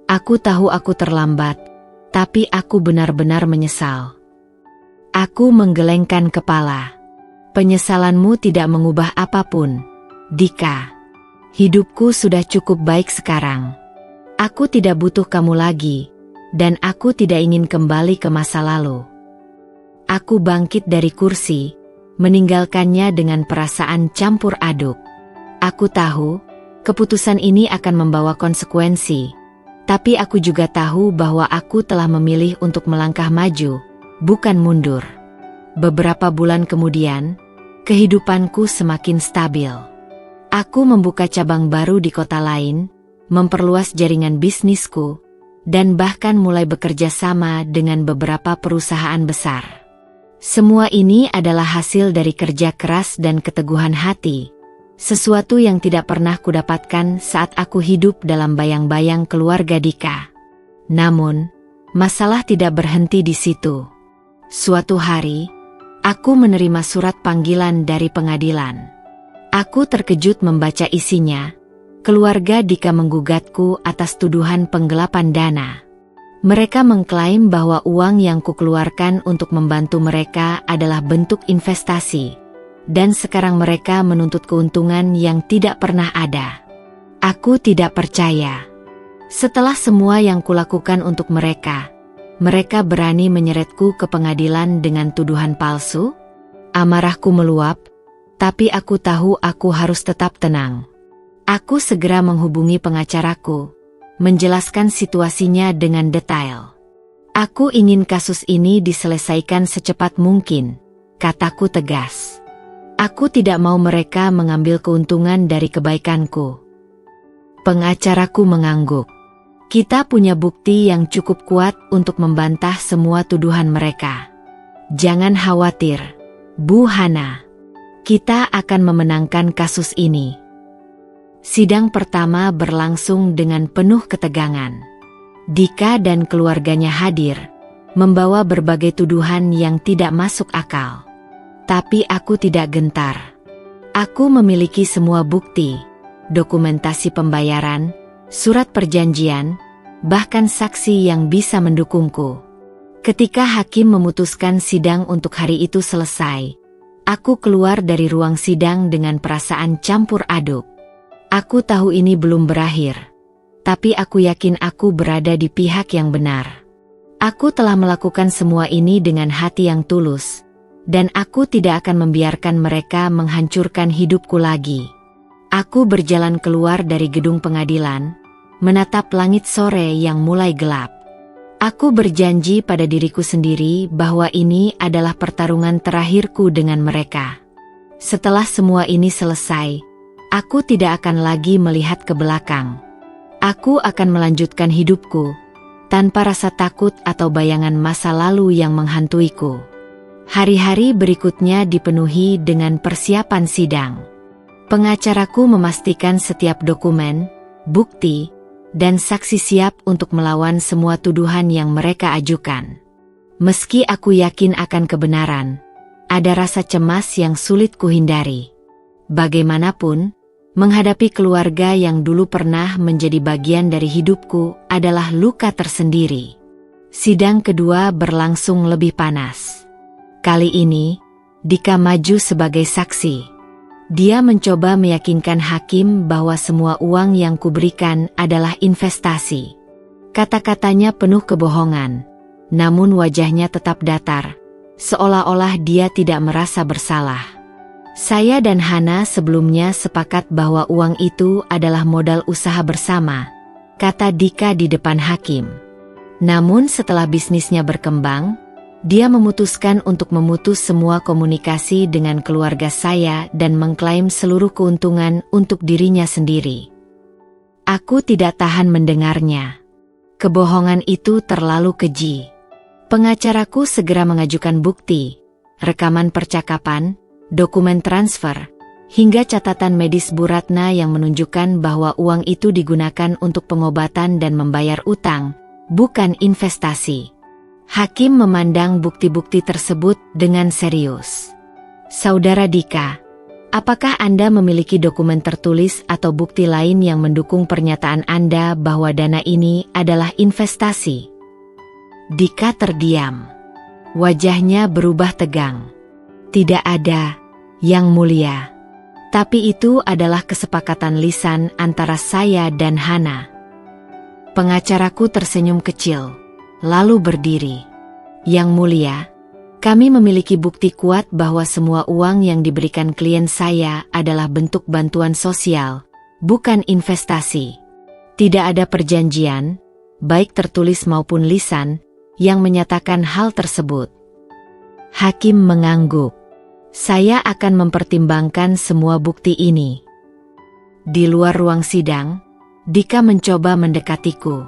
Aku tahu aku terlambat, tapi aku benar-benar menyesal. Aku menggelengkan kepala. Penyesalanmu tidak mengubah apapun, Dika. Hidupku sudah cukup baik sekarang. Aku tidak butuh kamu lagi, dan aku tidak ingin kembali ke masa lalu. Aku bangkit dari kursi, meninggalkannya dengan perasaan campur aduk. Aku tahu, keputusan ini akan membawa konsekuensi, tapi aku juga tahu bahwa aku telah memilih untuk melangkah maju, bukan mundur. Beberapa bulan kemudian, kehidupanku semakin stabil. Aku membuka cabang baru di kota lain, memperluas jaringan bisnisku, dan bahkan mulai bekerja sama dengan beberapa perusahaan besar. Semua ini adalah hasil dari kerja keras dan keteguhan hati, sesuatu yang tidak pernah kudapatkan saat aku hidup dalam bayang-bayang keluarga Dika. Namun, masalah tidak berhenti di situ. Suatu hari, aku menerima surat panggilan dari pengadilan. Aku terkejut membaca isinya. Keluarga Dika menggugatku atas tuduhan penggelapan dana. Mereka mengklaim bahwa uang yang kukeluarkan untuk membantu mereka adalah bentuk investasi, dan sekarang mereka menuntut keuntungan yang tidak pernah ada. Aku tidak percaya. Setelah semua yang kulakukan untuk mereka berani menyeretku ke pengadilan dengan tuduhan palsu? Amarahku meluap, tapi aku tahu aku harus tetap tenang. Aku segera menghubungi pengacaraku, menjelaskan situasinya dengan detail. Aku ingin kasus ini diselesaikan secepat mungkin, kataku tegas. Aku tidak mau mereka mengambil keuntungan dari kebaikanku. Pengacaraku mengangguk. Kita punya bukti yang cukup kuat untuk membantah semua tuduhan mereka. Jangan khawatir, Bu Hana. Kita akan memenangkan kasus ini. Sidang pertama berlangsung dengan penuh ketegangan. Dika dan keluarganya hadir, membawa berbagai tuduhan yang tidak masuk akal. Tapi aku tidak gentar. Aku memiliki semua bukti, dokumentasi pembayaran, surat perjanjian, bahkan saksi yang bisa mendukungku. Ketika hakim memutuskan sidang untuk hari itu selesai, aku keluar dari ruang sidang dengan perasaan campur aduk. Aku tahu ini belum berakhir, tapi aku yakin aku berada di pihak yang benar. Aku telah melakukan semua ini dengan hati yang tulus, dan aku tidak akan membiarkan mereka menghancurkan hidupku lagi. Aku berjalan keluar dari gedung pengadilan, menatap langit sore yang mulai gelap. Aku berjanji pada diriku sendiri bahwa ini adalah pertarungan terakhirku dengan mereka. Setelah semua ini selesai, aku tidak akan lagi melihat ke belakang. Aku akan melanjutkan hidupku, tanpa rasa takut atau bayangan masa lalu yang menghantuiku. Hari-hari berikutnya dipenuhi dengan persiapan sidang. Pengacaraku memastikan setiap dokumen, bukti, dan saksi siap untuk melawan semua tuduhan yang mereka ajukan. Meski aku yakin akan kebenaran, ada rasa cemas yang sulit kuhindari. Bagaimanapun, menghadapi keluarga yang dulu pernah menjadi bagian dari hidupku adalah luka tersendiri. Sidang kedua berlangsung lebih panas. Kali ini, Dika maju sebagai saksi. Dia mencoba meyakinkan hakim bahwa semua uang yang kuberikan adalah investasi. Kata-katanya penuh kebohongan, namun wajahnya tetap datar, seolah-olah dia tidak merasa bersalah. Saya dan Hana sebelumnya sepakat bahwa uang itu adalah modal usaha bersama, kata Dika di depan hakim. Namun setelah bisnisnya berkembang, dia memutuskan untuk memutus semua komunikasi dengan keluarga saya dan mengklaim seluruh keuntungan untuk dirinya sendiri. Aku tidak tahan mendengarnya. Kebohongan itu terlalu keji. Pengacaraku segera mengajukan bukti, rekaman percakapan, dokumen transfer, hingga catatan medis Bu Ratna yang menunjukkan bahwa uang itu digunakan untuk pengobatan dan membayar utang, bukan investasi. Hakim memandang bukti-bukti tersebut dengan serius. Saudara Dika, Apakah Anda memiliki dokumen tertulis atau bukti lain yang mendukung pernyataan Anda bahwa dana ini adalah investasi? Dika terdiam. Wajahnya berubah tegang. Tidak ada, Yang Mulia. Tapi itu adalah kesepakatan lisan antara saya dan Hana. Pengacaraku tersenyum kecil, lalu berdiri. Yang Mulia, kami memiliki bukti kuat bahwa semua uang yang diberikan klien saya adalah bentuk bantuan sosial, bukan investasi. Tidak ada perjanjian, baik tertulis maupun lisan, yang menyatakan hal tersebut. Hakim mengangguk. Saya akan mempertimbangkan semua bukti ini. Di luar ruang sidang, Dika mencoba mendekatiku.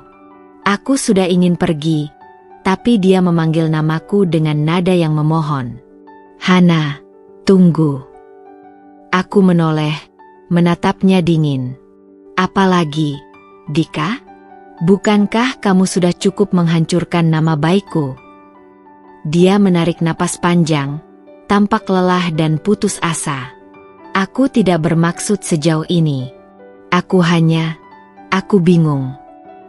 Aku sudah ingin pergi, tapi dia memanggil namaku dengan nada yang memohon. Hana, tunggu. Aku menoleh, menatapnya dingin. Apalagi, Dika? Bukankah kamu sudah cukup menghancurkan nama baikku? Dia menarik napas panjang, tampak lelah dan putus asa. Aku tidak bermaksud sejauh ini. Aku bingung.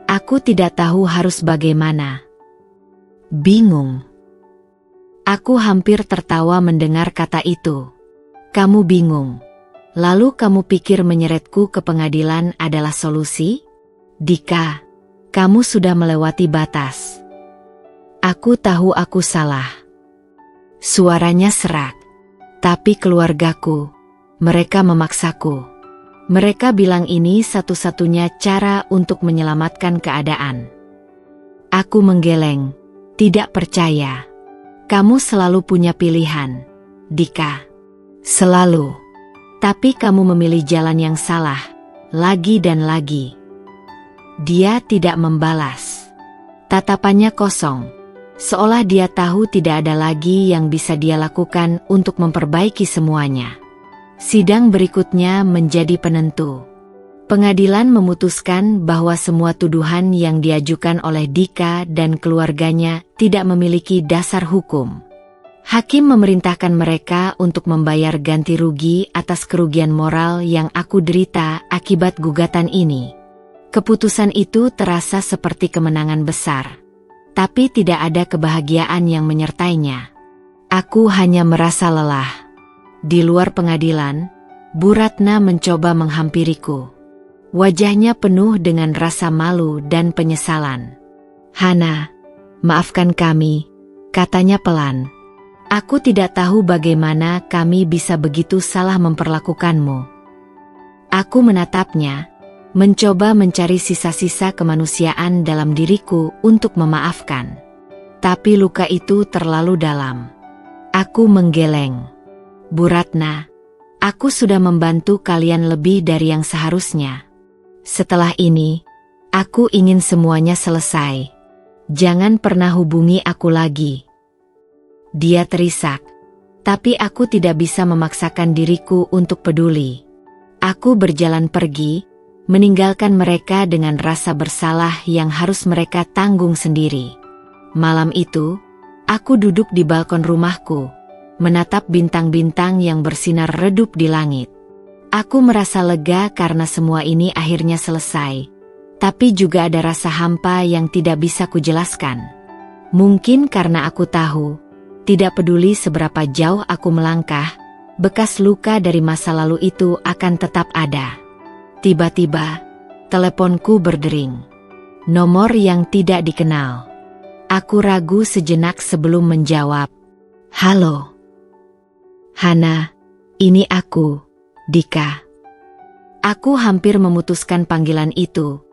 Aku tidak tahu harus bagaimana. Bingung. Aku hampir tertawa mendengar kata itu. Kamu bingung. Lalu kamu pikir menyeretku ke pengadilan adalah solusi? Dika, kamu sudah melewati batas. Aku tahu aku salah. Suaranya serak. Tapi keluargaku, mereka memaksaku. Mereka bilang ini satu-satunya cara untuk menyelamatkan keadaan. Aku menggeleng. Tidak percaya. Kamu selalu punya pilihan, Dika. Selalu. Tapi kamu memilih jalan yang salah, lagi dan lagi. Dia tidak membalas. Tatapannya kosong, seolah dia tahu tidak ada lagi yang bisa dia lakukan untuk memperbaiki semuanya. Sidang berikutnya menjadi penentu. Pengadilan memutuskan bahwa semua tuduhan yang diajukan oleh Dika dan keluarganya tidak memiliki dasar hukum. Hakim memerintahkan mereka untuk membayar ganti rugi atas kerugian moral yang aku derita akibat gugatan ini. Keputusan itu terasa seperti kemenangan besar, tapi tidak ada kebahagiaan yang menyertainya. Aku hanya merasa lelah. Di luar pengadilan, Bu Ratna mencoba menghampiriku. Wajahnya penuh dengan rasa malu dan penyesalan. Hana, maafkan kami, katanya pelan. Aku tidak tahu bagaimana kami bisa begitu salah memperlakukanmu. Aku menatapnya, mencoba mencari sisa-sisa kemanusiaan dalam diriku untuk memaafkan. Tapi luka itu terlalu dalam. Aku menggeleng. Bu Ratna, aku sudah membantu kalian lebih dari yang seharusnya. Setelah ini, aku ingin semuanya selesai. Jangan pernah hubungi aku lagi. Dia terisak, tapi aku tidak bisa memaksakan diriku untuk peduli. Aku berjalan pergi, meninggalkan mereka dengan rasa bersalah yang harus mereka tanggung sendiri. Malam itu, aku duduk di balkon rumahku, menatap bintang-bintang yang bersinar redup di langit. Aku merasa lega karena semua ini akhirnya selesai, tapi juga ada rasa hampa yang tidak bisa kujelaskan. Mungkin karena aku tahu, tidak peduli seberapa jauh aku melangkah, bekas luka dari masa lalu itu akan tetap ada. Tiba-tiba, teleponku berdering. Nomor yang tidak dikenal. Aku ragu sejenak sebelum menjawab. Halo. Hana, ini aku. Dika. Aku hampir memutuskan panggilan itu,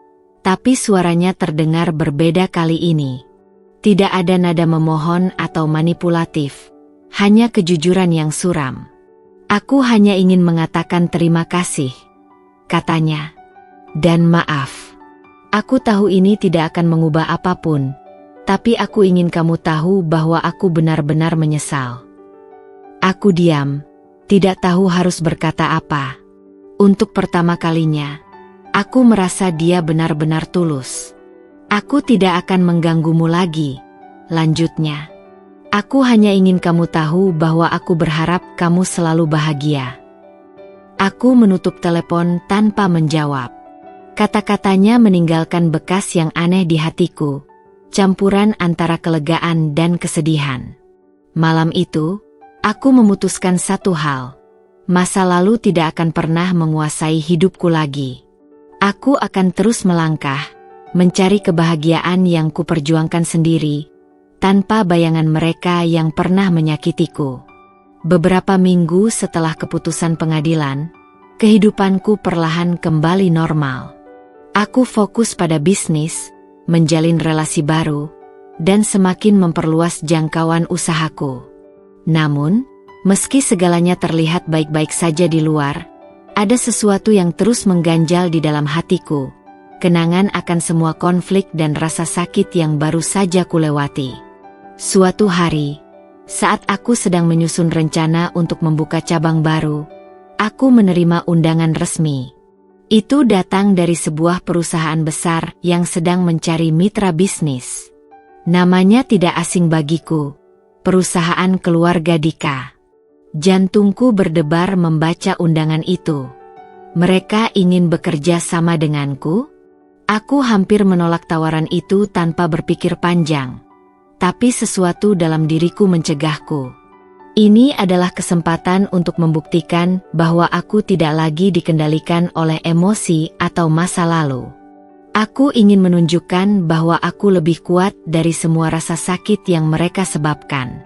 tapi suaranya terdengar berbeda kali ini. Tidak ada nada memohon atau manipulatif, hanya kejujuran yang suram. Aku hanya ingin mengatakan terima kasih, katanya, dan maaf. Aku tahu ini tidak akan mengubah apapun, tapi aku ingin kamu tahu bahwa aku benar-benar menyesal. Aku diam. Tidak tahu harus berkata apa. Untuk pertama kalinya, aku merasa dia benar-benar tulus. Aku tidak akan mengganggumu lagi, lanjutnya. Aku hanya ingin kamu tahu bahwa aku berharap kamu selalu bahagia. Aku menutup telepon tanpa menjawab. Kata-katanya meninggalkan bekas yang aneh di hatiku, campuran antara kelegaan dan kesedihan. Malam itu, aku memutuskan satu hal. Masa lalu tidak akan pernah menguasai hidupku lagi. Aku akan terus melangkah, mencari kebahagiaan yang kuperjuangkan sendiri, tanpa bayangan mereka yang pernah menyakitiku. Beberapa minggu setelah keputusan pengadilan, kehidupanku perlahan kembali normal. Aku fokus pada bisnis, menjalin relasi baru, dan semakin memperluas jangkauan usahaku. Namun, meski segalanya terlihat baik-baik saja di luar, ada sesuatu yang terus mengganjal di dalam hatiku, kenangan akan semua konflik dan rasa sakit yang baru saja kulewati. Suatu hari, saat aku sedang menyusun rencana untuk membuka cabang baru, aku menerima undangan resmi. Itu datang dari sebuah perusahaan besar yang sedang mencari mitra bisnis. Namanya tidak asing bagiku, perusahaan keluarga Dika. Jantungku berdebar membaca undangan itu. Mereka ingin bekerja sama denganku? Aku hampir menolak tawaran itu tanpa berpikir panjang. Tapi sesuatu dalam diriku mencegahku. Ini adalah kesempatan untuk membuktikan bahwa aku tidak lagi dikendalikan oleh emosi atau masa lalu. Aku ingin menunjukkan bahwa aku lebih kuat dari semua rasa sakit yang mereka sebabkan.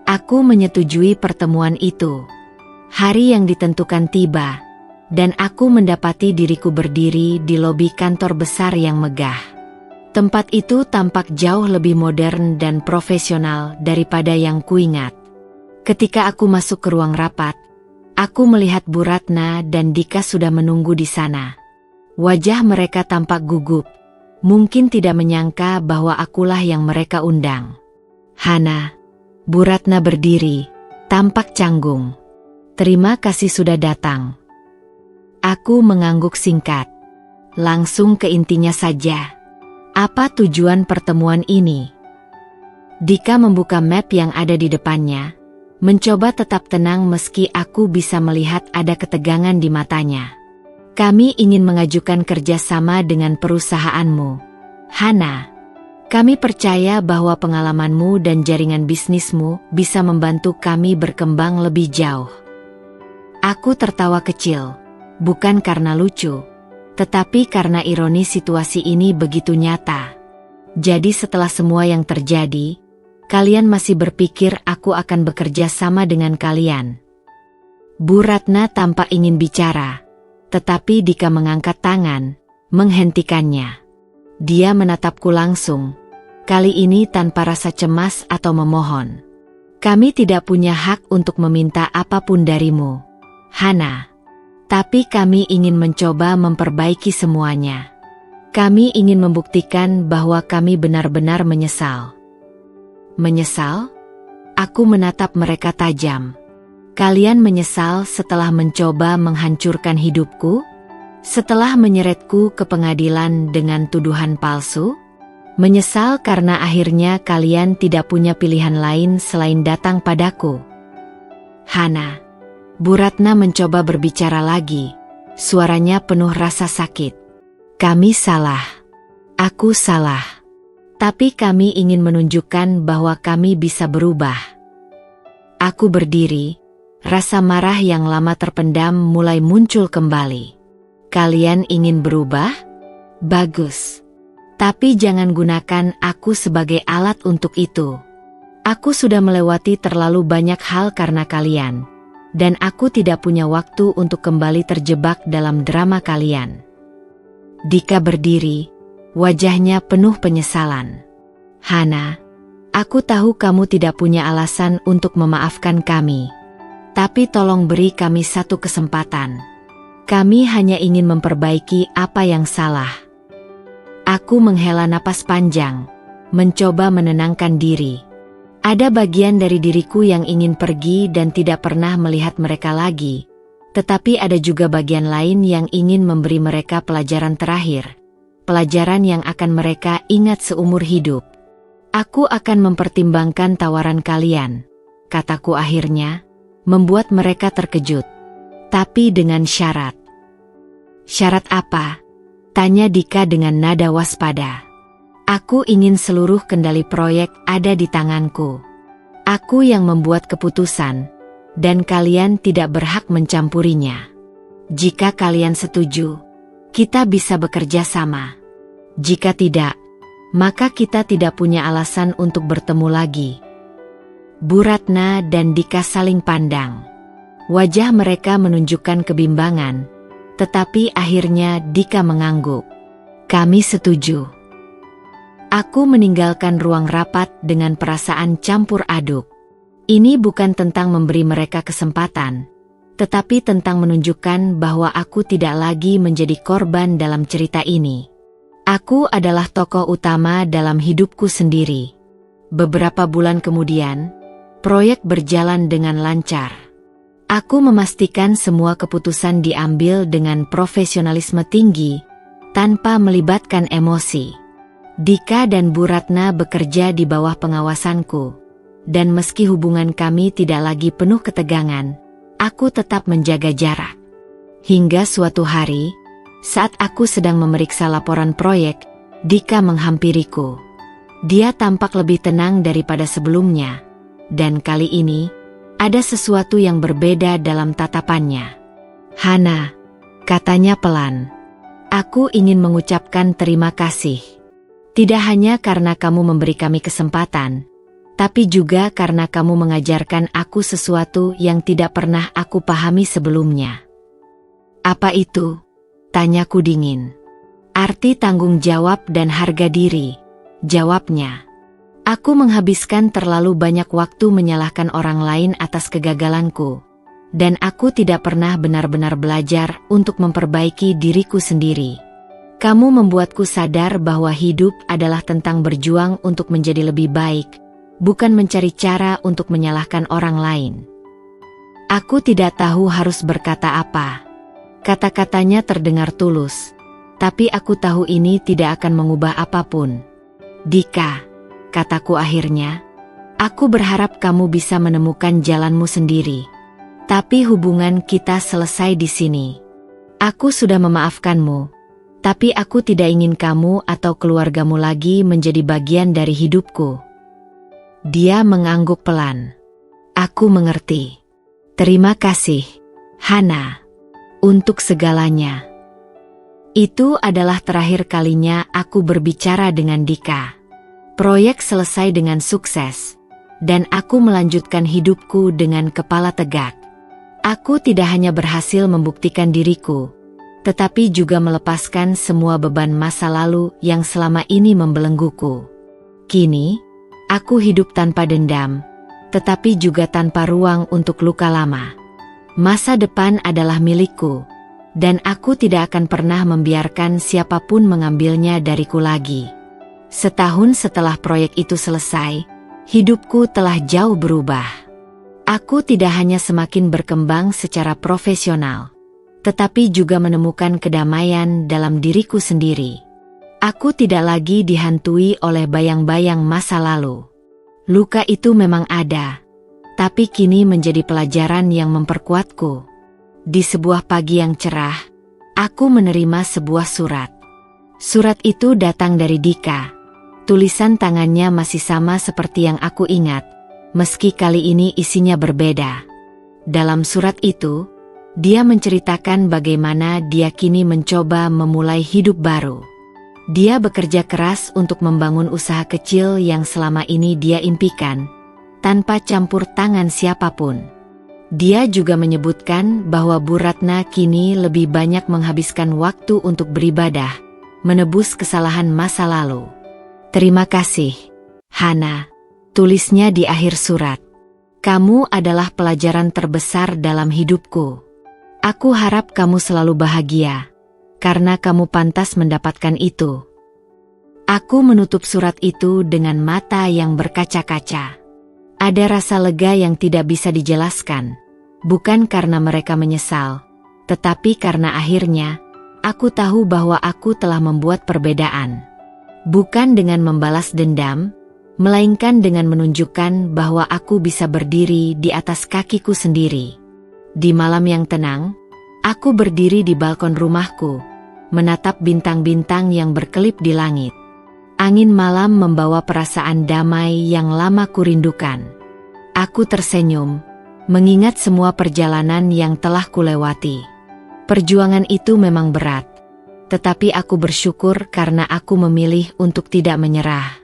Aku menyetujui pertemuan itu. Hari yang ditentukan tiba, dan aku mendapati diriku berdiri di lobi kantor besar yang megah. Tempat itu tampak jauh lebih modern dan profesional daripada yang kuingat. Ketika aku masuk ke ruang rapat, aku melihat Bu Ratna dan Dika sudah menunggu di sana. Wajah mereka tampak gugup, mungkin tidak menyangka bahwa akulah yang mereka undang. "Hana," Bu Ratna berdiri, tampak canggung. "Terima kasih sudah datang." Aku mengangguk singkat. Langsung ke intinya saja. Apa tujuan pertemuan ini? Dika membuka map yang ada di depannya, mencoba tetap tenang meski aku bisa melihat ada ketegangan di matanya. "Kami ingin mengajukan kerjasama dengan perusahaanmu, Hana. Kami percaya bahwa pengalamanmu dan jaringan bisnismu bisa membantu kami berkembang lebih jauh." Aku tertawa kecil, bukan karena lucu, tetapi karena ironi situasi ini begitu nyata. Jadi setelah semua yang terjadi, kalian masih berpikir aku akan bekerja sama dengan kalian? Bu Ratna tampak ingin bicara, tetapi Dika mengangkat tangan, menghentikannya. Dia menatapku langsung, kali ini tanpa rasa cemas atau memohon. "Kami tidak punya hak untuk meminta apapun darimu, Hana. Tapi kami ingin mencoba memperbaiki semuanya. Kami ingin membuktikan bahwa kami benar-benar menyesal." "Menyesal?" Aku menatap mereka tajam. "Kalian menyesal setelah mencoba menghancurkan hidupku? Setelah menyeretku ke pengadilan dengan tuduhan palsu? Menyesal karena akhirnya kalian tidak punya pilihan lain selain datang padaku?" "Hana." Bu Ratna mencoba berbicara lagi, suaranya penuh rasa sakit. "Kami salah. Aku salah. Tapi kami ingin menunjukkan bahwa kami bisa berubah." Aku berdiri, rasa marah yang lama terpendam mulai muncul kembali. "Kalian ingin berubah? Bagus. Tapi jangan gunakan aku sebagai alat untuk itu. Aku sudah melewati terlalu banyak hal karena kalian. Dan aku tidak punya waktu untuk kembali terjebak dalam drama kalian." Dika berdiri, wajahnya penuh penyesalan. "Hana, aku tahu kamu tidak punya alasan untuk memaafkan kami. Tapi tolong beri kami satu kesempatan. Kami hanya ingin memperbaiki apa yang salah." Aku menghela napas panjang, mencoba menenangkan diri. Ada bagian dari diriku yang ingin pergi dan tidak pernah melihat mereka lagi, tetapi ada juga bagian lain yang ingin memberi mereka pelajaran terakhir, pelajaran yang akan mereka ingat seumur hidup. "Aku akan mempertimbangkan tawaran kalian," kataku akhirnya, membuat mereka terkejut. Tapi dengan syarat. Syarat apa? Tanya Dika dengan nada waspada. Aku ingin seluruh kendali proyek ada di tanganku. Aku yang membuat keputusan, dan kalian tidak berhak mencampurinya. Jika kalian setuju, kita bisa bekerja sama. Jika tidak, maka kita tidak punya alasan untuk bertemu lagi. Bu Ratna dan Dika saling pandang. Wajah mereka menunjukkan kebimbangan, tetapi akhirnya Dika mengangguk. Kami setuju. Aku meninggalkan ruang rapat dengan perasaan campur aduk. Ini bukan tentang memberi mereka kesempatan, tetapi tentang menunjukkan bahwa aku tidak lagi menjadi korban dalam cerita ini. Aku adalah tokoh utama dalam hidupku sendiri. Beberapa bulan kemudian, proyek berjalan dengan lancar. Aku memastikan semua keputusan diambil dengan profesionalisme tinggi, tanpa melibatkan emosi. Dika dan Bu Ratna bekerja di bawah pengawasanku, dan meski hubungan kami tidak lagi penuh ketegangan, aku tetap menjaga jarak. Hingga suatu hari, saat aku sedang memeriksa laporan proyek, Dika menghampiriku. Dia tampak lebih tenang daripada sebelumnya, dan kali ini, ada sesuatu yang berbeda dalam tatapannya. Hana, katanya pelan. Aku ingin mengucapkan terima kasih. Tidak hanya karena kamu memberi kami kesempatan, tapi juga karena kamu mengajarkan aku sesuatu yang tidak pernah aku pahami sebelumnya. Apa itu? Tanyaku dingin. Arti tanggung jawab dan harga diri, jawabnya. Aku menghabiskan terlalu banyak waktu menyalahkan orang lain atas kegagalanku, dan aku tidak pernah benar-benar belajar untuk memperbaiki diriku sendiri. Kamu membuatku sadar bahwa hidup adalah tentang berjuang untuk menjadi lebih baik, bukan mencari cara untuk menyalahkan orang lain. Aku tidak tahu harus berkata apa. Kata-katanya terdengar tulus, tapi aku tahu ini tidak akan mengubah apapun. Dika, kataku akhirnya, aku berharap kamu bisa menemukan jalanmu sendiri. Tapi hubungan kita selesai di sini. Aku sudah memaafkanmu, tapi aku tidak ingin kamu atau keluargamu lagi menjadi bagian dari hidupku. Dia mengangguk pelan. Aku mengerti. Terima kasih, Hana, untuk segalanya. Itu adalah terakhir kalinya aku berbicara dengan Dika. Proyek selesai dengan sukses, dan aku melanjutkan hidupku dengan kepala tegak. Aku tidak hanya berhasil membuktikan diriku, tetapi juga melepaskan semua beban masa lalu yang selama ini membelengguku. Kini, aku hidup tanpa dendam, tetapi juga tanpa ruang untuk luka lama. Masa depan adalah milikku, dan aku tidak akan pernah membiarkan siapapun mengambilnya dariku lagi. Setahun setelah proyek itu selesai, hidupku telah jauh berubah. Aku tidak hanya semakin berkembang secara profesional, tetapi juga menemukan kedamaian dalam diriku sendiri. Aku tidak lagi dihantui oleh bayang-bayang masa lalu. Luka itu memang ada, tapi kini menjadi pelajaran yang memperkuatku. Di sebuah pagi yang cerah, aku menerima sebuah surat. Surat itu datang dari Dika. Tulisan tangannya masih sama seperti yang aku ingat, meski kali ini isinya berbeda. Dalam surat itu, dia menceritakan bagaimana dia kini mencoba memulai hidup baru. Dia bekerja keras untuk membangun usaha kecil yang selama ini dia impikan, tanpa campur tangan siapapun. Dia juga menyebutkan bahwa Bu Ratna kini lebih banyak menghabiskan waktu untuk beribadah, menebus kesalahan masa lalu. Terima kasih, Hana, tulisnya di akhir surat. Kamu adalah pelajaran terbesar dalam hidupku. Aku harap kamu selalu bahagia, karena kamu pantas mendapatkan itu. Aku menutup surat itu dengan mata yang berkaca-kaca. Ada rasa lega yang tidak bisa dijelaskan, bukan karena mereka menyesal, tetapi karena akhirnya, aku tahu bahwa aku telah membuat perbedaan. Bukan dengan membalas dendam, melainkan dengan menunjukkan bahwa aku bisa berdiri di atas kakiku sendiri. Di malam yang tenang, Aku berdiri di balkon rumahku, menatap bintang-bintang yang berkelip di langit. Angin malam membawa perasaan damai yang lama kurindukan. Aku tersenyum, mengingat semua perjalanan yang telah kulewati. Perjuangan itu memang berat, tetapi aku bersyukur karena aku memilih untuk tidak menyerah.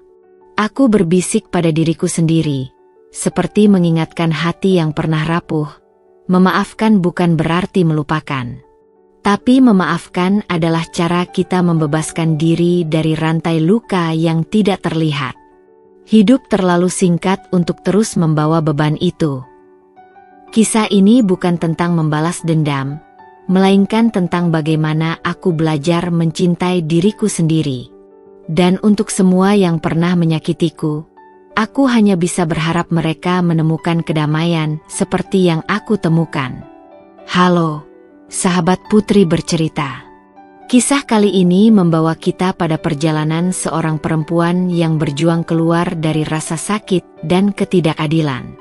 Aku berbisik pada diriku sendiri, seperti mengingatkan hati yang pernah rapuh. Memaafkan bukan berarti melupakan. Tapi memaafkan adalah cara kita membebaskan diri dari rantai luka yang tidak terlihat. Hidup terlalu singkat untuk terus membawa beban itu. Kisah ini bukan tentang membalas dendam, melainkan tentang bagaimana aku belajar mencintai diriku sendiri. Dan untuk semua yang pernah menyakitiku, aku hanya bisa berharap mereka menemukan kedamaian seperti yang aku temukan. Halo, sahabat Putri Bercerita. Kisah kali ini membawa kita pada perjalanan seorang perempuan yang berjuang keluar dari rasa sakit dan ketidakadilan.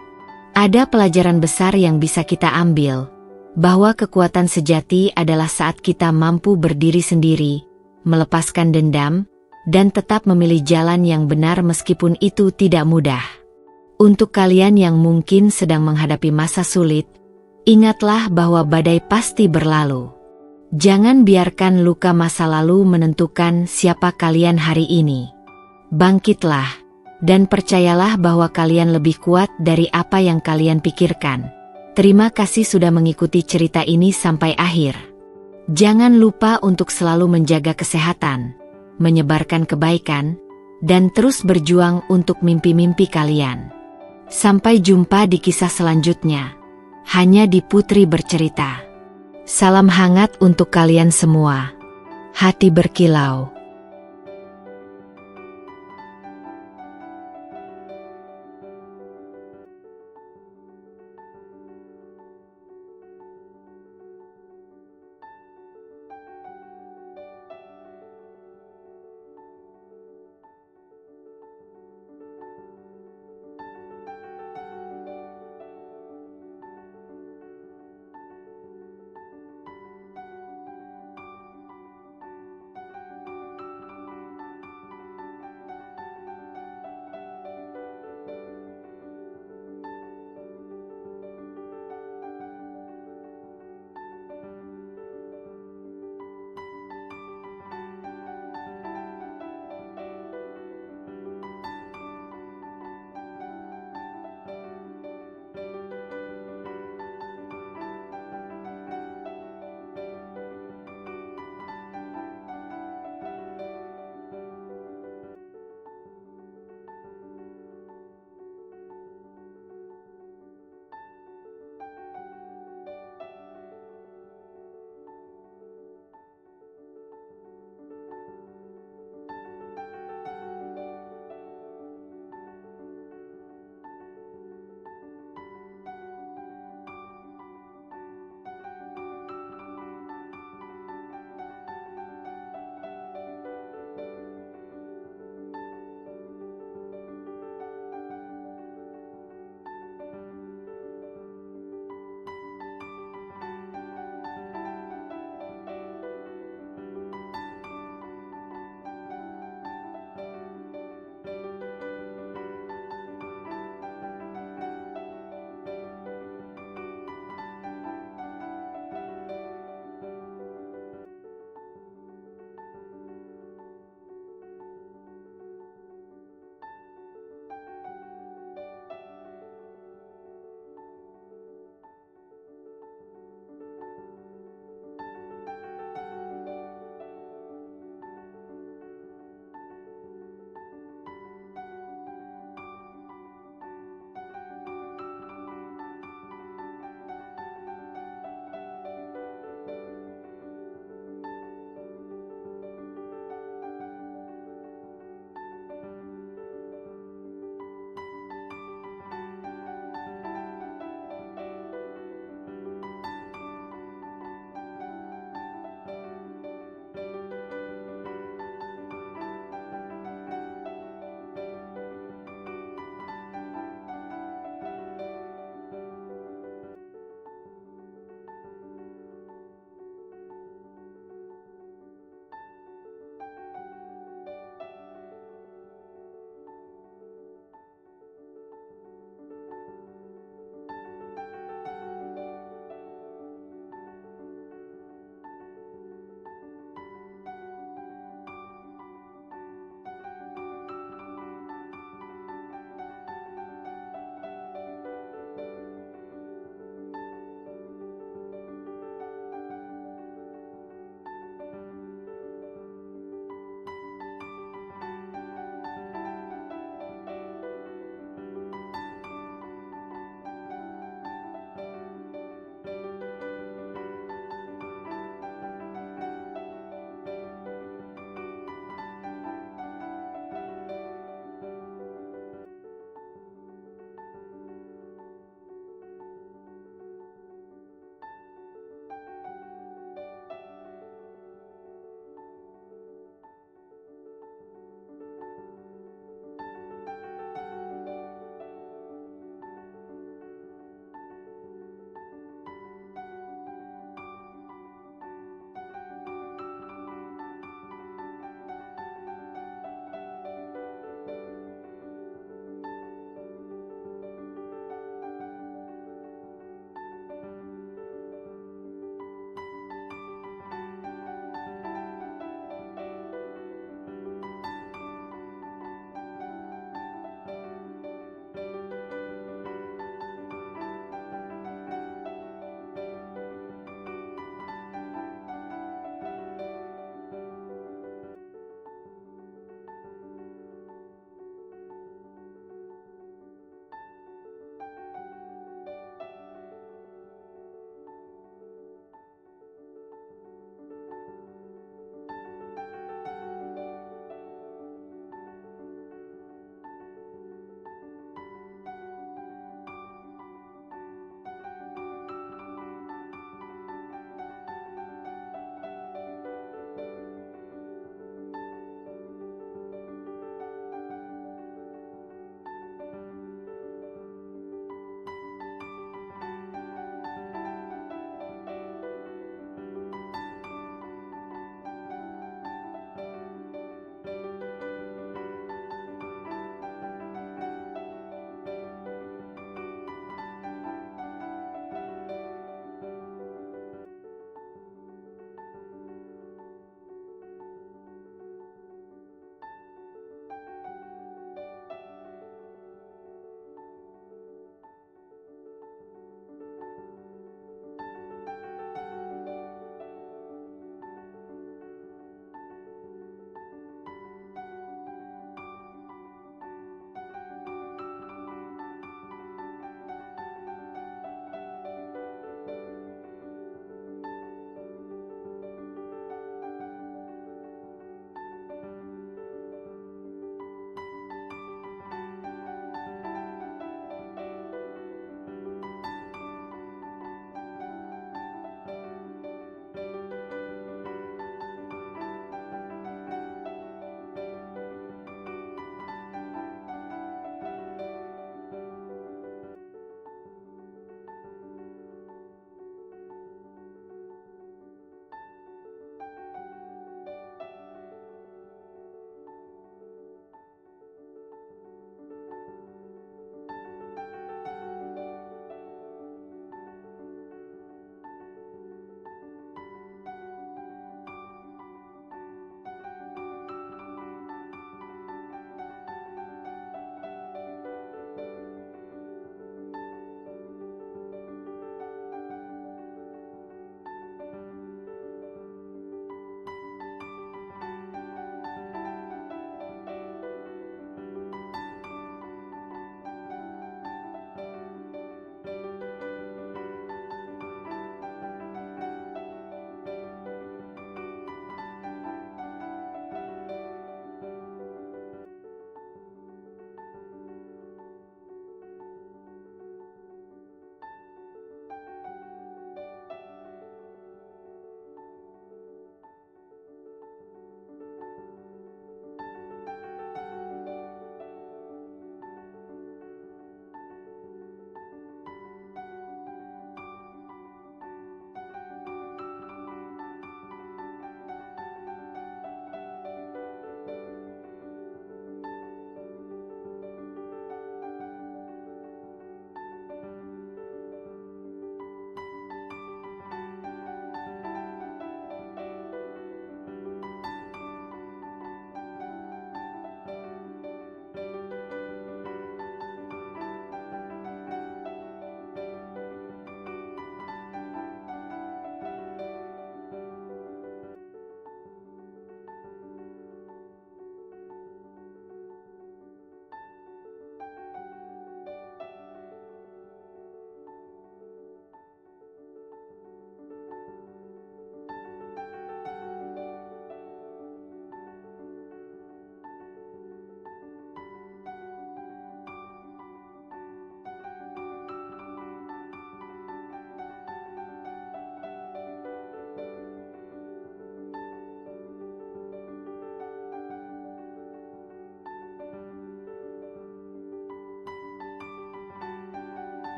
Ada pelajaran besar yang bisa kita ambil, bahwa kekuatan sejati adalah saat kita mampu berdiri sendiri, melepaskan dendam, dan tetap memilih jalan yang benar meskipun itu tidak mudah. Untuk kalian yang mungkin sedang menghadapi masa sulit, ingatlah bahwa badai pasti berlalu. Jangan biarkan luka masa lalu menentukan siapa kalian hari ini. Bangkitlah, dan percayalah bahwa kalian lebih kuat dari apa yang kalian pikirkan. Terima kasih sudah mengikuti cerita ini sampai akhir. Jangan lupa untuk selalu menjaga kesehatan, menyebarkan kebaikan, dan terus berjuang untuk mimpi-mimpi kalian. Sampai jumpa di kisah selanjutnya, hanya di Putri Bercerita. Salam hangat untuk kalian semua. Hati berkilau.